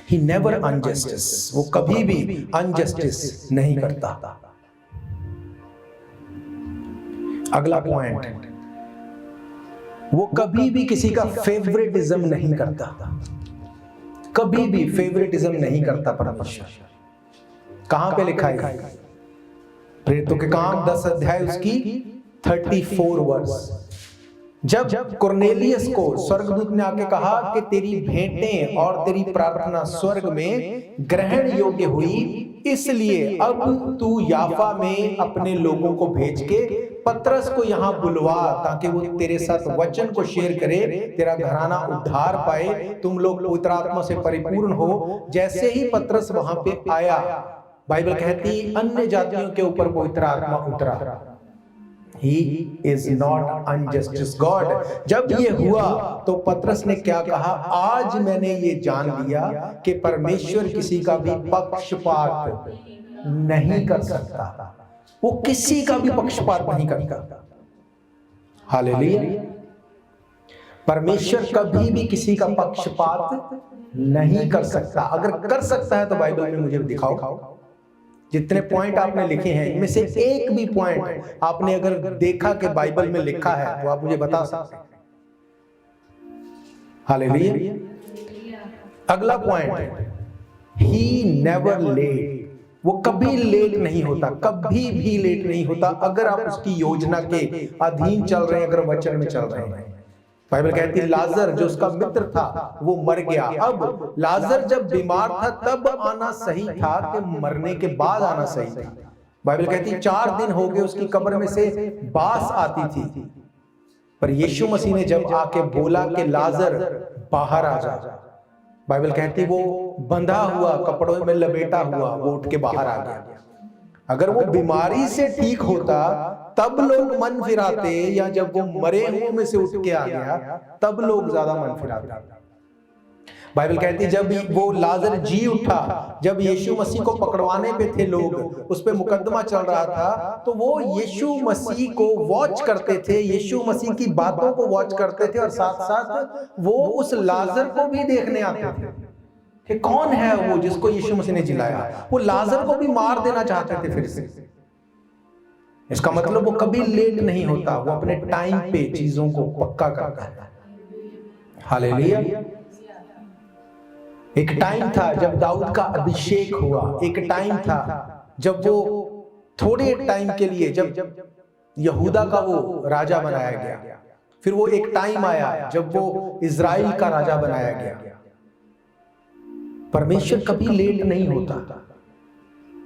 ही नेवर अनजस्टिस, वो कभी भी अनजस्टिस नहीं करता। अगला पॉइंट, वो कभी भी किसी का फेवरेटिज्म नहीं करता। कभी भी फेवरेटिज्म नहीं करता परमेश्वर। कहां पे लिखा है? प्रेरितों के काम 10 अध्याय उसकी 34 वर्स। जब कुरनेलियस को स्वर्गदूत ने आके कहा कि तेरी भेंटें और तेरी प्रार्थना स्वर्ग में ग्रहण योग्य हुई, इसलिए अब तू याफा में अपने लोगों को भेज के पतरस को यहाँ बुलवा, ताकि वो तेरे साथ वचन को शेयर करे, तेरा घराना उद्धार पाए, तुम लोग पवित्र आत्मा से परिपूर्ण हो। जैसे ही पतरस वहां पे आया, बाइबल कहती अन्य जातियों के ऊपर पवित्र आत्मा उतरा। He is not unjust God। जब ये हुआ तो पतरस ने क्या कहा, आज मैंने ये जान लिया कि परमेश्वर किसी का भी पक्षपात नहीं कर सकता, वो किसी का भी पक्षपात नहीं करता। हालेलुया। परमेश्वर कभी भी किसी का पक्षपात नहीं कर सकता। अगर कर सकता है तो बाइबल में मुझे दिखाओ। जितने पॉइंट आपने लिखे हैं इनमें से एक भी पॉइंट आपने अगर देखा कि बाइबल में लिखा है तो आप मुझे बता सकते हैं। हालेलुया। अगला पॉइंट, ही नेवर लेट। वो कभी लेट नहीं होता, कभी भी लेट नहीं होता, अगर आप उसकी योजना के अधीन चल रहे हैं, अगर वचन में चल रहे हैं। बाइबल कहती है लाजर जो उसका मित्र था वो मर गया। अब लाजर जब बीमार था तब आना सही था कि मरने के बाद आना सही था? बाइबल कहती है 4 दिन हो गए उसकी कब्र में से बास आती थी, पर यीशु मसीह ने जब आके बोला कि लाजर बाहर आ जा, बाइबल कहती वो बंधा हुआ, कपड़ों में लपेटा हुआ, वो उठ के बाहर आ गया। अगर वो बीमारी से ठीक होता तब लोग मन फिराते, या जब वो मरे हुए में से उठ के आ गया तब लोग ज्यादा मन फिराते। बाइबल कहती है जब वो लाजर जी उठा, जब यीशु मसीह को पकड़वाने पे थे लोग, उस पे मुकदमा चल रहा था, तो वो यीशु मसीह को वॉच करते थे, यीशु मसीह की बातों को वॉच करते थे, और साथ साथ वो उस लाजर को भी देखने आते थे कि कौन है वो जिसको यीशु मसीह ने जिलाया। वो लाजर को भी मार देना चाहते थे फिर से। इसका मतलब वो कभी लेट नहीं होता, वो अपने टाइम पे चीजों को पक्का करता है। हालेलुया। एक टाइम था जब दाऊद का अभिषेक हुआ, एक टाइम था जब वो थोड़े टाइम के लिए जब यहूदा का वो राजा बनाया गया, फिर वो एक टाइम आया जब वो इजराइल का राजा बनाया गया। परमेश्वर कभी लेट नहीं होता।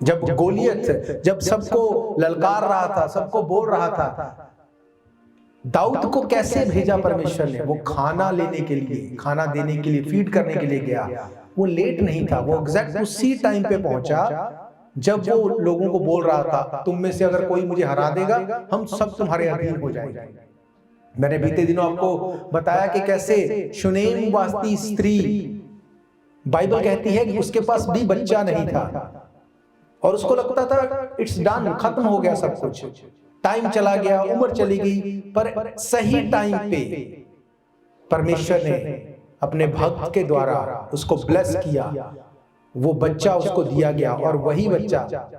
जब गोलियत जब सबको ललकार रहा था, सबको बोल रहा था, दाऊद को कैसे भेजा परमेश्वर ने? वो खाना लेने के लिए, खाना देने के लिए, फीड करने के लिए गया। वो लेट नहीं था, वो एग्जैक्ट उसी टाइम पे पहुंचा जब वो लोगों को बोल रहा था तुम में से अगर कोई मुझे हरा देगा हम सब तुम्हारे अधीन हो जाएंगे। मैंने बीते दिनों आपको बताया कि कैसे शुनेम वास्ती स्त्री, बाइबल कहती है कि उसके पास भी बच्चा नहीं था और उसको लगता था इट्स डन, खत्म हो गया सब कुछ, टाइम चला गया, उम्र चली गई, पर सही टाइम पे परमेश्वर ने अपने भक्त के द्वारा उसको ब्लेस किया, वो बच्चा उसको दिया गया और वही बच्चा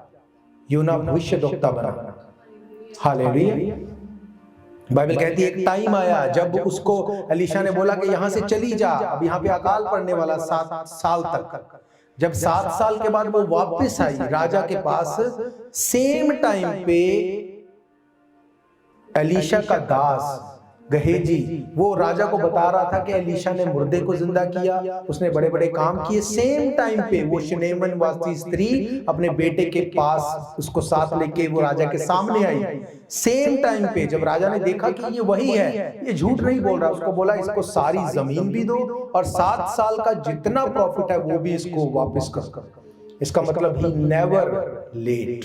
यूना भविष्यद्वक्ता बना। हालेलुया। बाइबल कहती है एक टाइम आया जब उसको एलीशा ने बोला कि यहां से चली जा, अब यहां पे अकाल पड़ने वाला 7 साल तक। जब 7 साल के बाद वो वापस आई राजा के पास, सेम टाइम पे एलीशा का दास गहेजी वो राजा को बता रहा था कि एलीशा ने मुर्दे को जिंदा किया, उसने बड़े बड़े काम किए। सेम टाइम पे वो शुनेमन वास्ती स्त्री अपने बेटे के पास उसको साथ लेके वो राजा के सामने आई। सेम टाइम पे जब राजा ने देखा कि ये वही है, ये झूठ नहीं बोल रहा, उसको बोला इसको सारी जमीन भी दो और 7 साल का जितना प्रॉफिट है वो भी इसको वापस कर। इसका मतलब ही नेवर लेट,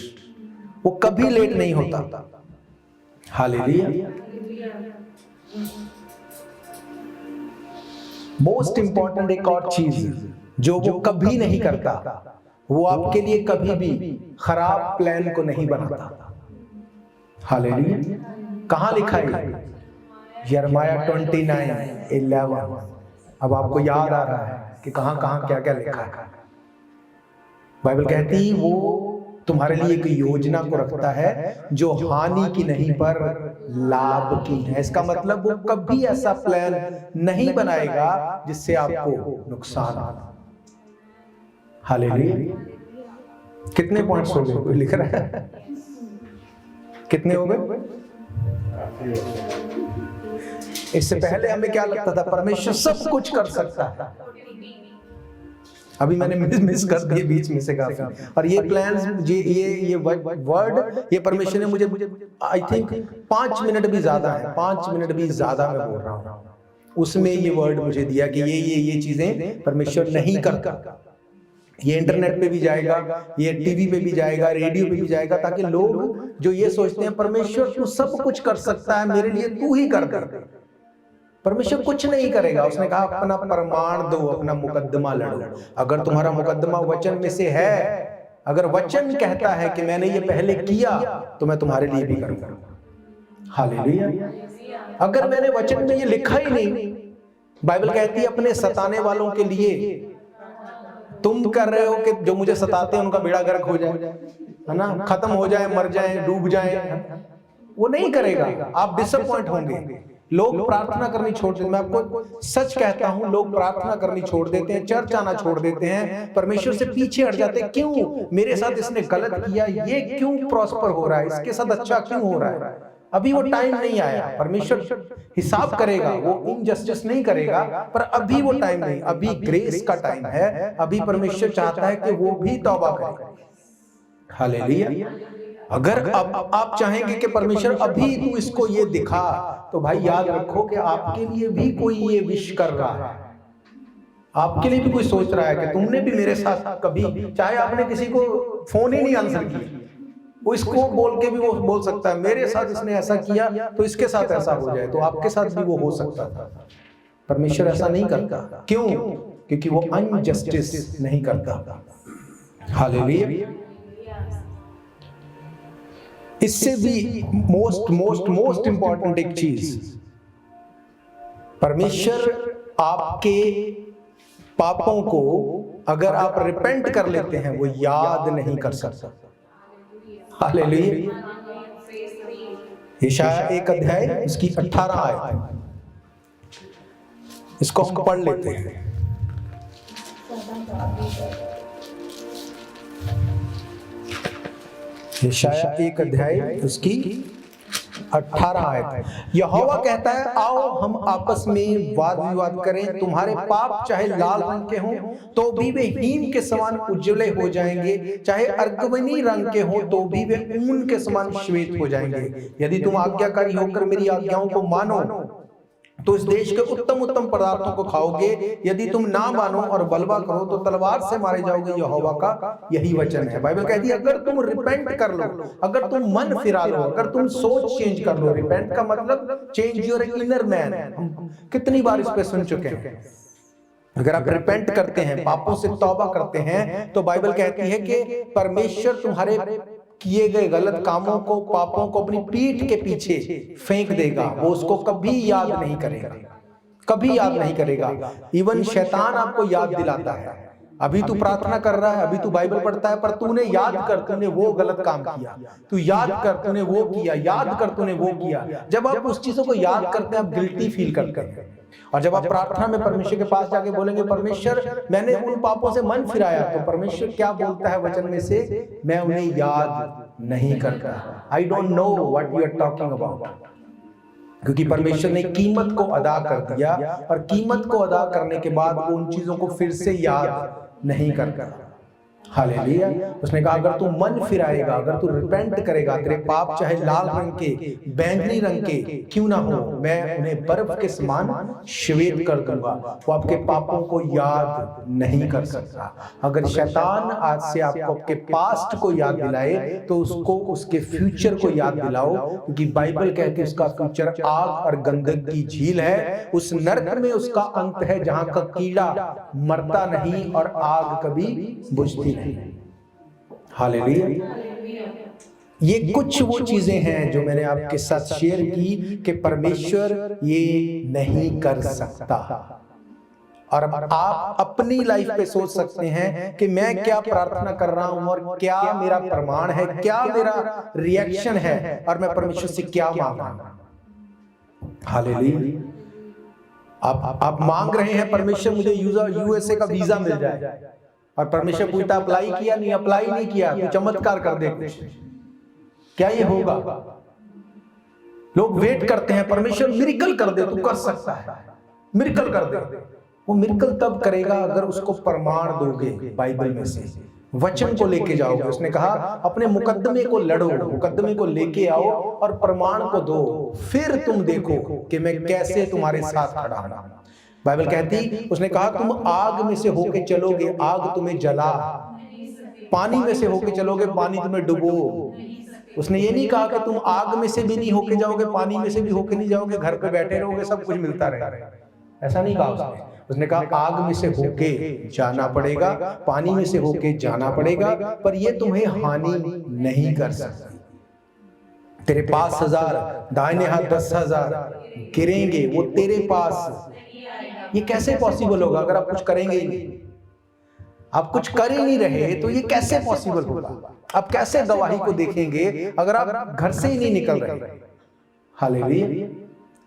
वो कभी लेट नहीं होता। हालेलुया। मोस्ट इंपॉर्टेंट एक और चीज जो वो कभी नहीं करता, वो आपके लिए कभी भी खराब प्लान को नहीं बनाता। हालेलुया। कहां लिखा है? यिर्मयाह 29:11। अब आपको याद आ रहा है कि कहां कहां क्या क्या लिखा है। बाइबल कहती है वो तुम्हारे लिए एक योजना को रखता है जो हानि की नहीं पर लाभ की है। इसका मतलब वो कभी ऐसा प्लान नहीं बनाएगा जिससे आपको नुकसान हो। हालेलुया। कितने पॉइंट्स हो गए? कोई लिख रहा है? कितने हो गए? इससे पहले हमें क्या लगता था, परमेश्वर सब कुछ कर सकता है। अभी मैंने मिस कर दिए बीच में से काफी। और ये प्लान्स, ये वर्ड, ये परमेश्वर ने मुझे आई थिंक 5 मिनट भी ज्यादा है, 5 मिनट भी ज्यादा मैं बोल रहा हूँ, उसमें ये वर्ड मुझे दिया कि ये चीजें परमेश्वर नहीं करता। ये इंटरनेट पे भी जाएगा, ये टीवी पे भी जाएगा, रेडियो पे भी जाएगा, ताकि लोग जो ये सोचते हैं परमेश्वर तू सब कुछ कर सकता है, मेरे लिए तू ही कर दे। परमेश्वर कुछ नहीं करेगा। उसने कहा अपना प्रमाण दो, अपना मुकदमा लड़ो। अगर तुम्हारा मुकदमा वचन में से है, अगर वचन कहता है कि मैंने ये पहले किया, तो मैं तुम्हारे लिए भी करूंगा। हालेलुया। अगर मैंने वचन में ये लिखा ही नहीं, बाइबल कहती है अपने सताने वालों के लिए तुम कर रहे हो कि जो मुझे सताते हैं उनका बेड़ा गर्क हो जाए, है ना, खत्म हो जाए, मर जाए, डूब जाए। वो नहीं करेगा, आप डिसअपॉइंट होंगे। लोग प्रार्थना करनी छोड़ देते, मैं आपको सच कहता हूं, लोग प्रार्थना करनी छोड़ देते हैं, चर्च आना छोड़ देते हैं, परमेश्वर से पीछे हट जाते हैं। क्यों? मेरे साथ इसने गलत किया, ये क्यों प्रॉस्पर हो रहा है, इसके साथ अच्छा क्यों हो रहा है? अभी वो टाइम नहीं आया, परमेश्वर हिसाब करेगा, वो इनजस्टिस नहीं करेगा, पर अभी वो टाइम नहीं, अभी ग्रेस का टाइम है। अभी परमेश्वर चाहता है कि वो भी तौबा करे। हालेलुया। अगर आप चाहेंगे कि परमेश्वर अभी तू इसको ये दिखा, तो भाई याद रखो कि आपके लिए भी कोई ये विश कर रहा है, आपके लिए भी कोई सोच रहा है कि तुमने भी मेरे साथ कभी, चाहे आपने किसी को फोन ही नहीं आंसर किया, वो इसको बोल के भी वो बोल सकता है मेरे साथ इसने ऐसा किया तो इसके साथ ऐसा हो जाए, तो आपके साथ भी वो हो सकता था। परमेश्वर ऐसा नहीं करता। क्यों? क्योंकि वो अनजस्टिस नहीं करता। हालेलुया। इससे भी मोस्ट इंपॉर्टेंट एक चीज, परमेश्वर आपके पापों को अगर आप रिपेंट कर लेते हैं, वो याद नहीं कर सकता। हालेलुया। यशायाह 1 अध्याय उसकी 18 आयत, इसको हम पढ़ लेते हैं। यशायाह 1 अध्याय उसकी 18 आयत। यहोवा कहता है, आओ हम आपस में वाद विवाद करें, तुम्हारे पाप चाहे लाल रंग के हों तो भी वे हीन के समान उज्जवले हो जाएंगे, चाहे अर्गवनी रंग के हों तो भी वे ऊन के समान श्वेत हो जाएंगे। यदि तुम आज्ञाकारी होकर मेरी आज्ञाओं को मानो तो इस देश के उत्तम उत्तम पदार्थों को खाओगे, यदि तुम ना मानो और बलवा करो तो तलवार से मारे जाओगे। यहोवा का यही वचन है। बाइबल कहती है अगर तुम रिपेंट कर लो, अगर तुम मन फिरा लो, अगर तुम सोच चेंज कर लो, रिपेंट का मतलब चेंज योर इनर मैन। हम कितनी बार इस पे सुन चुके हैं। अगर आप रिपेंट करते हैं, पापों से तौबा करते हैं, तो बाइबल कहती है कि परमेश्वर तुम्हारे किए गए गलत कामों को, पापों को अपनी पीठ के पीछे फेंक देगा। वो उसको कभी याद नहीं करेगा, कभी याद नहीं करेगा। इवन शैतान आपको याद दिलाता है, अभी तू प्रार्थना कर रहा है, अभी तू बाइबल पढ़ता है, पर तूने याद कर, तूने वो गलत काम किया, तू याद कर, तूने वो किया, याद कर, तूने वो किया। जब आप उस चीजों को याद करते हैं, आप गिल्टी फील करते हैं। और जब आप प्रार्थना में परमेश्वर के पास जाके बोलेंगे, परमेश्वर मैंने उन पापों से मन फिराया, तो परमेश्वर क्या बोलता है वचन में से, मैं उन्हें याद नहीं करता। I don't know what you are talking about. क्योंकि परमेश्वर ने कीमत को अदा कर दिया, और कीमत को अदा करने के बाद वो उन चीजों को फिर से याद नहीं करता। हालेलुया। उसने कहा अगर तू मन फिराएगा, अगर तू रिपेंट करेगा, तेरे पाप चाहे लाल रंग के, बैंगनी रंग के क्यों ना हो, मैं उन्हें बर्फ के समान श्वेत कर दूंगा। वो आपके पापों को याद नहीं कर सकता। अगर शैतान आज से आपको आपके पास्ट को याद दिलाए, तो उसको उसके फ्यूचर को याद दिलाओ, क्योंकि बाइबल कहती है उसका फ्यूचर आग और गंधक की झील है। उस नरक में उसका अंत है जहां का कीड़ा मरता नहीं और आग कभी बुझती नहीं। हालेलुया। ये कुछ वो चीजें हैं जो मैंने आपके साथ शेयर की कि परमेश्वर ये नहीं कर सकता। और आप अपनी लाइफ पे सोच सकते हैं कि मैं क्या प्रार्थना कर रहा हूं और क्या मेरा प्रमाण है, क्या मेरा रिएक्शन है, और मैं परमेश्वर से क्या मांग रहा हूं। हालेलुया। आप मांग रहे हैं परमेश्वर मुझे यूएसए का वीजा मिल जाए, और परमेश्वर पूछता अप्लाई किया? नहीं, अप्लाई नहीं किया, तू चमत्कार कर दे कुछ। क्या ये होगा? लोग वेट करते हैं, परमेश्वर मिरेकल कर दे, तू कर सकता है, मिरेकल कर दे। वो मिरेकल तब करेगा अगर उसको प्रमाण दोगे, बाइबल में से वचन को लेके जाओगे। उसने कहा अपने मुकद्दमे को लड़ो, मुकद्दमे को लेके आओ और प्रमाण को दो, फिर तुम देखो कि मैं कैसे तुम्हारे साथ खड़ा हूं। बाइबल कहती, उसने कहा तुम आग में से होके चलोगे, आग तुम्हें जला, पानी में से होके चलोगे, पानी तुम्हें डुबो। उसने ये नहीं कहा कि तुम आग में से भी नहीं होके जाओगे, पानी में से भी होके नहीं जाओगे, घर पे बैठे रहोगे, सब कुछ मिलता रहेगा, ऐसा नहीं कहा उसने। उसने कहा आग में से होके जाना पड़ेगा, पानी में से होके जाना पड़ेगा, पर ये तुम्हें हानि नहीं कर सकती। तेरे पास 1000, दाहिने हाथ 10,000 गिरेंगे, वो तेरे पास। ये कैसे पॉसिबल होगा अगर आप कुछ करेंगे ही नहीं? आप कुछ कर ही नहीं रहे तो ये कैसे पॉसिबल होगा? आप कैसे गवाही को देखेंगे अगर आप घर से ही नहीं निकल रहे? हालेलुया।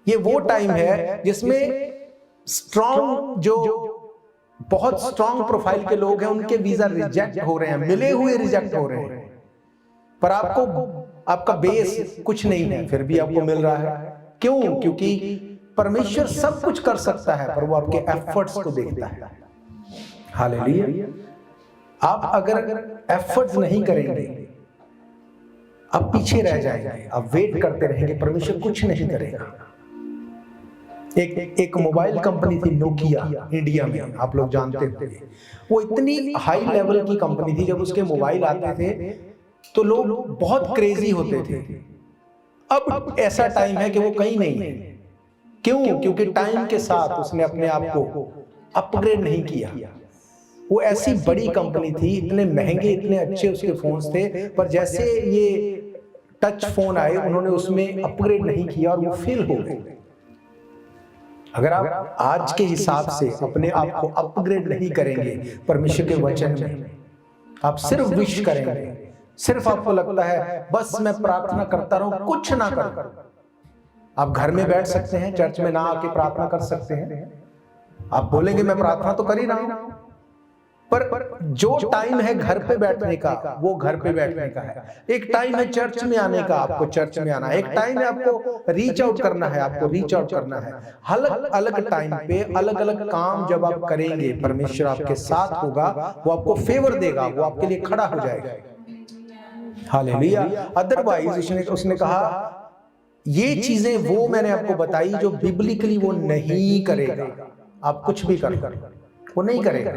ये वो टाइम है जिसमें स्ट्रॉन्ग, जो बहुत स्ट्रॉन्ग प्रोफाइल के लोग हैं, उनके वीजा रिजेक्ट हो रहे हैं, मिले हुए रिजेक्ट हो रहे हैं, पर आपका बेस कुछ नहीं है, फिर भी आपको मिल रहा है। क्यों? क्योंकि परमेश्वर सब कुछ कर सकता है, पर वो आपके एफर्ट्स को देखता है। हालेलुया। आप अगर एफर्ट्स नहीं करेंगे, आप पीछे रह जाएंगे, आप वेट करते रहेंगे, परमेश्वर कुछ नहीं करेगा। एक मोबाइल कंपनी थी नोकिया, इंडिया में, आप लोग जानते थे। वो इतनी हाई लेवल की कंपनी थी, जब उसके मोबाइल आते थे तो लोग बहुत क्रेजी होते थे। अब ऐसा टाइम है कि वो कहीं नहीं है। क्यों? क्योंकि टाइम के साथ उसने अपने आप को अपग्रेड नहीं किया। वो ऐसी बड़ी कंपनी थी, इतने महंगे, इतने अच्छे उसके फोन्स थे, पर जैसे ये टच फोन आए उन्होंने उसमें अपग्रेड नहीं किया और वो फेल हो गए। अगर आप आज के हिसाब से अपने आप को अपग्रेड नहीं करेंगे परमेश्वर के वचन में, आप सिर्फ विश करेंगे, सिर्फ आपको लगता है बस मैं प्रार्थना करता रहूं, कुछ ना कर। आप घर में बैठ सकते हैं, चर्च में ना आके प्रार्थना कर सकते हैं। आप बोलेंगे मैं प्रार्थना तो कर ही रहा हूं, पर जो टाइम है घर पे बैठने का, वो घर पे बैठने का है। एक टाइम है चर्च में आने का, आपको चर्च में आना है। एक टाइम है आपको रीच आउट करना है, आपको रीच आउट करना है। अलग अलग टाइम पे अलग अलग काम जब आप करेंगे, परमेश्वर आपके साथ होगा, वो आपको फेवर देगा, वो आपके लिए खड़ा हो जाएगा। हालेलुया। अदरवाइज उसने कहा ये चीजें वो मैंने आपको बताई जो बिब्लिकली वो नहीं करेगा। आप कुछ भी कर, वो नहीं करेगा।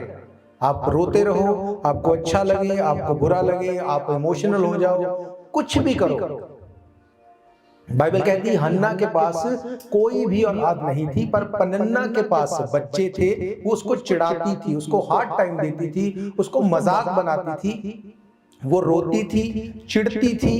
आप रोते रहो, आपको अच्छा लगे, आपको बुरा लगे, आप इमोशनल हो जाओ, कुछ भी करो। बाइबल कहती है हन्ना के पास कोई भी औलाद नहीं थी, पर पनन्ना के पास बच्चे थे। वो उसको चिढ़ाती थी, उसको हार्ड टाइम देती थी, उसको मजाक बनाती थी। वो रोती थी, चिढ़ती थी,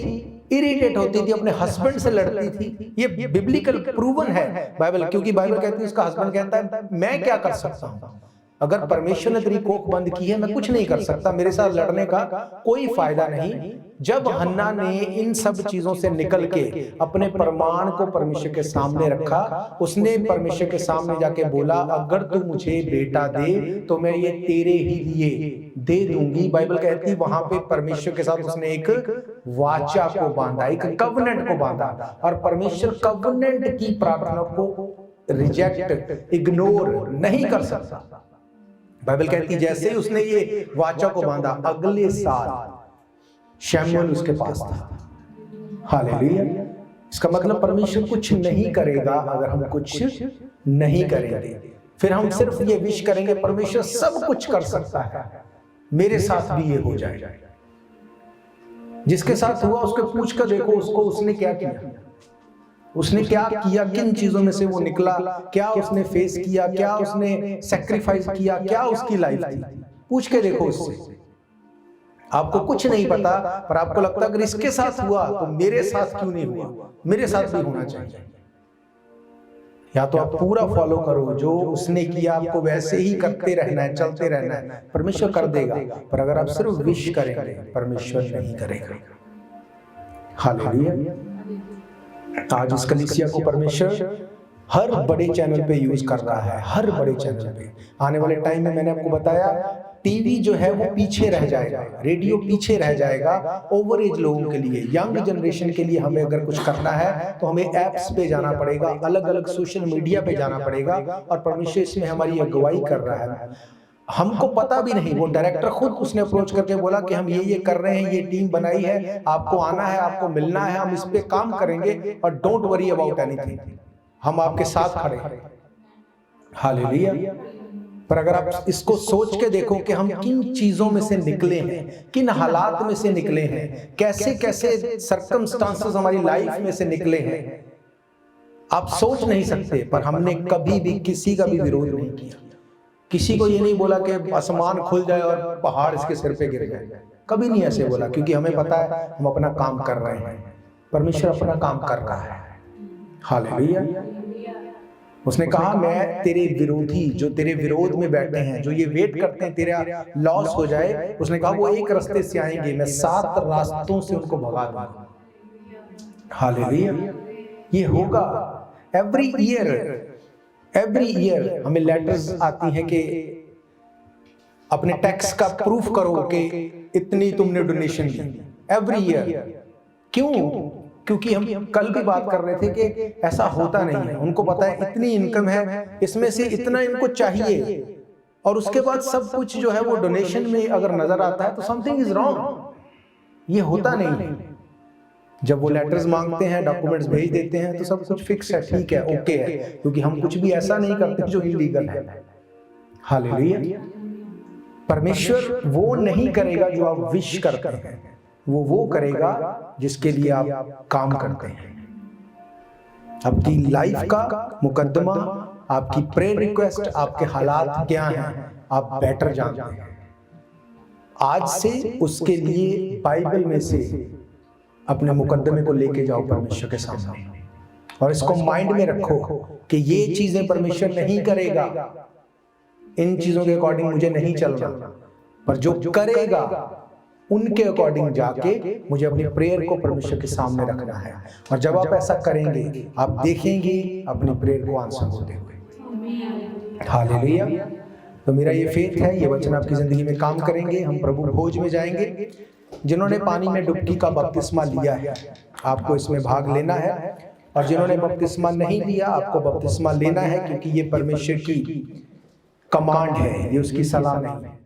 इरिटेट होती थी, अपने हस्बैंड से लड़ती थी। ये बिब्लिकल प्रूवन है बाइबल, क्योंकि बाइबल कहती है उसका हस्बैंड कहता है मैं क्या कर सकता हूं? अगर परमेश्वर ने तेरी कोख बंद की है, मैं कुछ नहीं कर सकता, मेरे साथ लड़ने का कोई फायदा नहीं। जब हन्ना ने इन सब चीजों से निकल के अपने प्रमाण को परमेश्वर के सामने रखा, उसने परमेश्वर के सामने जाके बोला अगर तू मुझे बेटा दे तो मैं ये तेरे ही लिए दे दूंगी। बाइबल कहती वहां पे परमेश्वर के साथ उसने एक वाचा को बांधा, एक कवनेंट को बांधा, और परमेश्वर कवनेंट की प्रार्थना को रिजेक्ट, इग्नोर नहीं कर सकता। बाइबल कहती जैसे ही उसने ये वाचा को बांधा, अगले साल शमूएल उसके पास था। हालेलुया। इसका मतलब परमेश्वर कुछ नहीं करेगा अगर हम कुछ नहीं करेंगे। फिर हम सिर्फ ये विश करेंगे परमेश्वर सब कुछ कर सकता है, मेरे साथ भी ये हो जाए। जिसके साथ हुआ उसके पूछ कर देखो उसको, उसने क्या किया, उसने क्या किया, किन चीजों में से वो निकला, क्या उसने फेस किया, क्या उसने सैक्रिफाइस किया, क्या उसकी लाइफ थी। पूछ के देखो उससे। आपको कुछ नहीं पता, पर आपको लगता है अगर इसके साथ हुआ तो मेरे साथ क्यों नहीं हुआ, मेरे साथ भी होना चाहिए। या तो आप पूरा फॉलो करो जो उसने किया, आपको वैसे ही करते रहना है, चलते रहना है, परमेश्वर कर देगा। पर अगर आप सिर्फ विश करेंगे, परमेश्वर नहीं करेगा। हालेलुया। आज इस कलीसिया को परमेश्वर हर बड़े चैनल पे यूज कर रहा है, हर बड़े चैनल पे। आने वाले टाइम में मैंने आपको बताया टीवी जो है वो पीछे रह जाएगा, रेडियो पीछे रह जाएगा। ओवर एज लोगों के लिए, यंग जनरेशन के लिए हमें अगर कुछ करना है तो हमें ऐप्स पे जाना पड़ेगा, अलग अलग सोशल मीडिया पे जाना पड़ेगा। और परमेश्वर इसमें हमारी अगुवाई कर रहा है। हमको पता भी नहीं, वो डायरेक्टर खुद उसने अप्रोच करके बोला कि हम ये कर रहे हैं, ये टीम बनाई है, आपको आना है, आपको मिलना है, हम इस पे काम करेंगे और डोंट वरी अबाउट एनीथिंग, हम आपके साथ खड़े हैं। हालेलुया। पर अगर आप इसको सोच के देखो कि हम किन चीजों में से निकले हैं, किन हालात में से निकले हैं, कैसे कैसे सर्कमस्टांसेस हमारी लाइफ में से निकले हैं, आप सोच नहीं सकते। पर हमने कभी भी किसी का भी विरोध नहीं किया, किसी को ये नहीं बोला कि आसमान खुल जाए और पहाड़ इसके सिर पे गिर जाए, कभी नहीं ऐसे बोला, क्योंकि हमें पता है हम अपना काम कर रहे हैं, परमेश्वर अपना काम कर रहा है। हालेलुया। उसने कहा मैं तेरे विरोधी, जो तेरे विरोध में बैठे हैं, जो ये वेट करते हैं तेरा लॉस हो जाए, उसने कहा वो एक रास्ते से आएंगे, मैं 7 रास्तों से उनको भगा दूंगा। हालेलुया। ये होगा एवरी ईयर हमें लेटर्स आती हैं कि अपने टैक्स का प्रूफ करो कि इतनी तुमने डोनेशन दी, एवरी ईयर। क्यों? क्योंकि हम कल भी बात कर रहे थे कि ऐसा होता नहीं है। उनको पता है इतनी इनकम है, इसमें से इतना इनको चाहिए, और उसके बाद सब कुछ जो है वो डोनेशन में अगर नजर आता है तो समथिंग इज रॉन्ग। ये होता नहीं है। जब वो लेटर्स मांगते हैं, डॉक्यूमेंट्स भेज देते हैं तो सब कुछ फिक्स है, ठीक है, ओके है, क्योंकि हम कुछ भी ऐसा नहीं करते जो इलीगल है। हालेलुया। परमेश्वर वो नहीं करेगा जो आप विश करते हैं, वो करेगा जिसके लिए आप काम करते हैं। आपकी लाइफ का मुकद्दमा, आपकी प्रेयर रिक्वेस्ट, आपके हालात क्या हैं, आप बेटर जानते हैं। आज से उसके लिए बाइबल में से अपने मुकद्दमे को लेके जाओ परमेश्वर के सामने, और इसको माइंड में रखो कि ये चीजें परमेश्वर नहीं करेगा, इन चीजों के अकॉर्डिंग मुझे नहीं चलना, पर जो करेगा उनके अकॉर्डिंग जाके मुझे अपनी प्रेयर को परमेश्वर के सामने रखना है। और जब आप ऐसा करेंगे आप देखेंगे अपनी प्रेयर को आंसर होते हुए। हालेलुया। तो मेरा ये फेथ है, ये वचन आपकी जिंदगी में काम करेंगे। हम प्रभु भोज में जाएंगे। जिन्होंने पानी में डुबकी का बपतिस्मा लिया है आपको इसमें भाग लेना है, और जिन्होंने बपतिस्मा नहीं लिया आपको बपतिस्मा लेना है, क्योंकि ये परमेश्वर की कमांड है, ये उसकी सलाह नहीं है।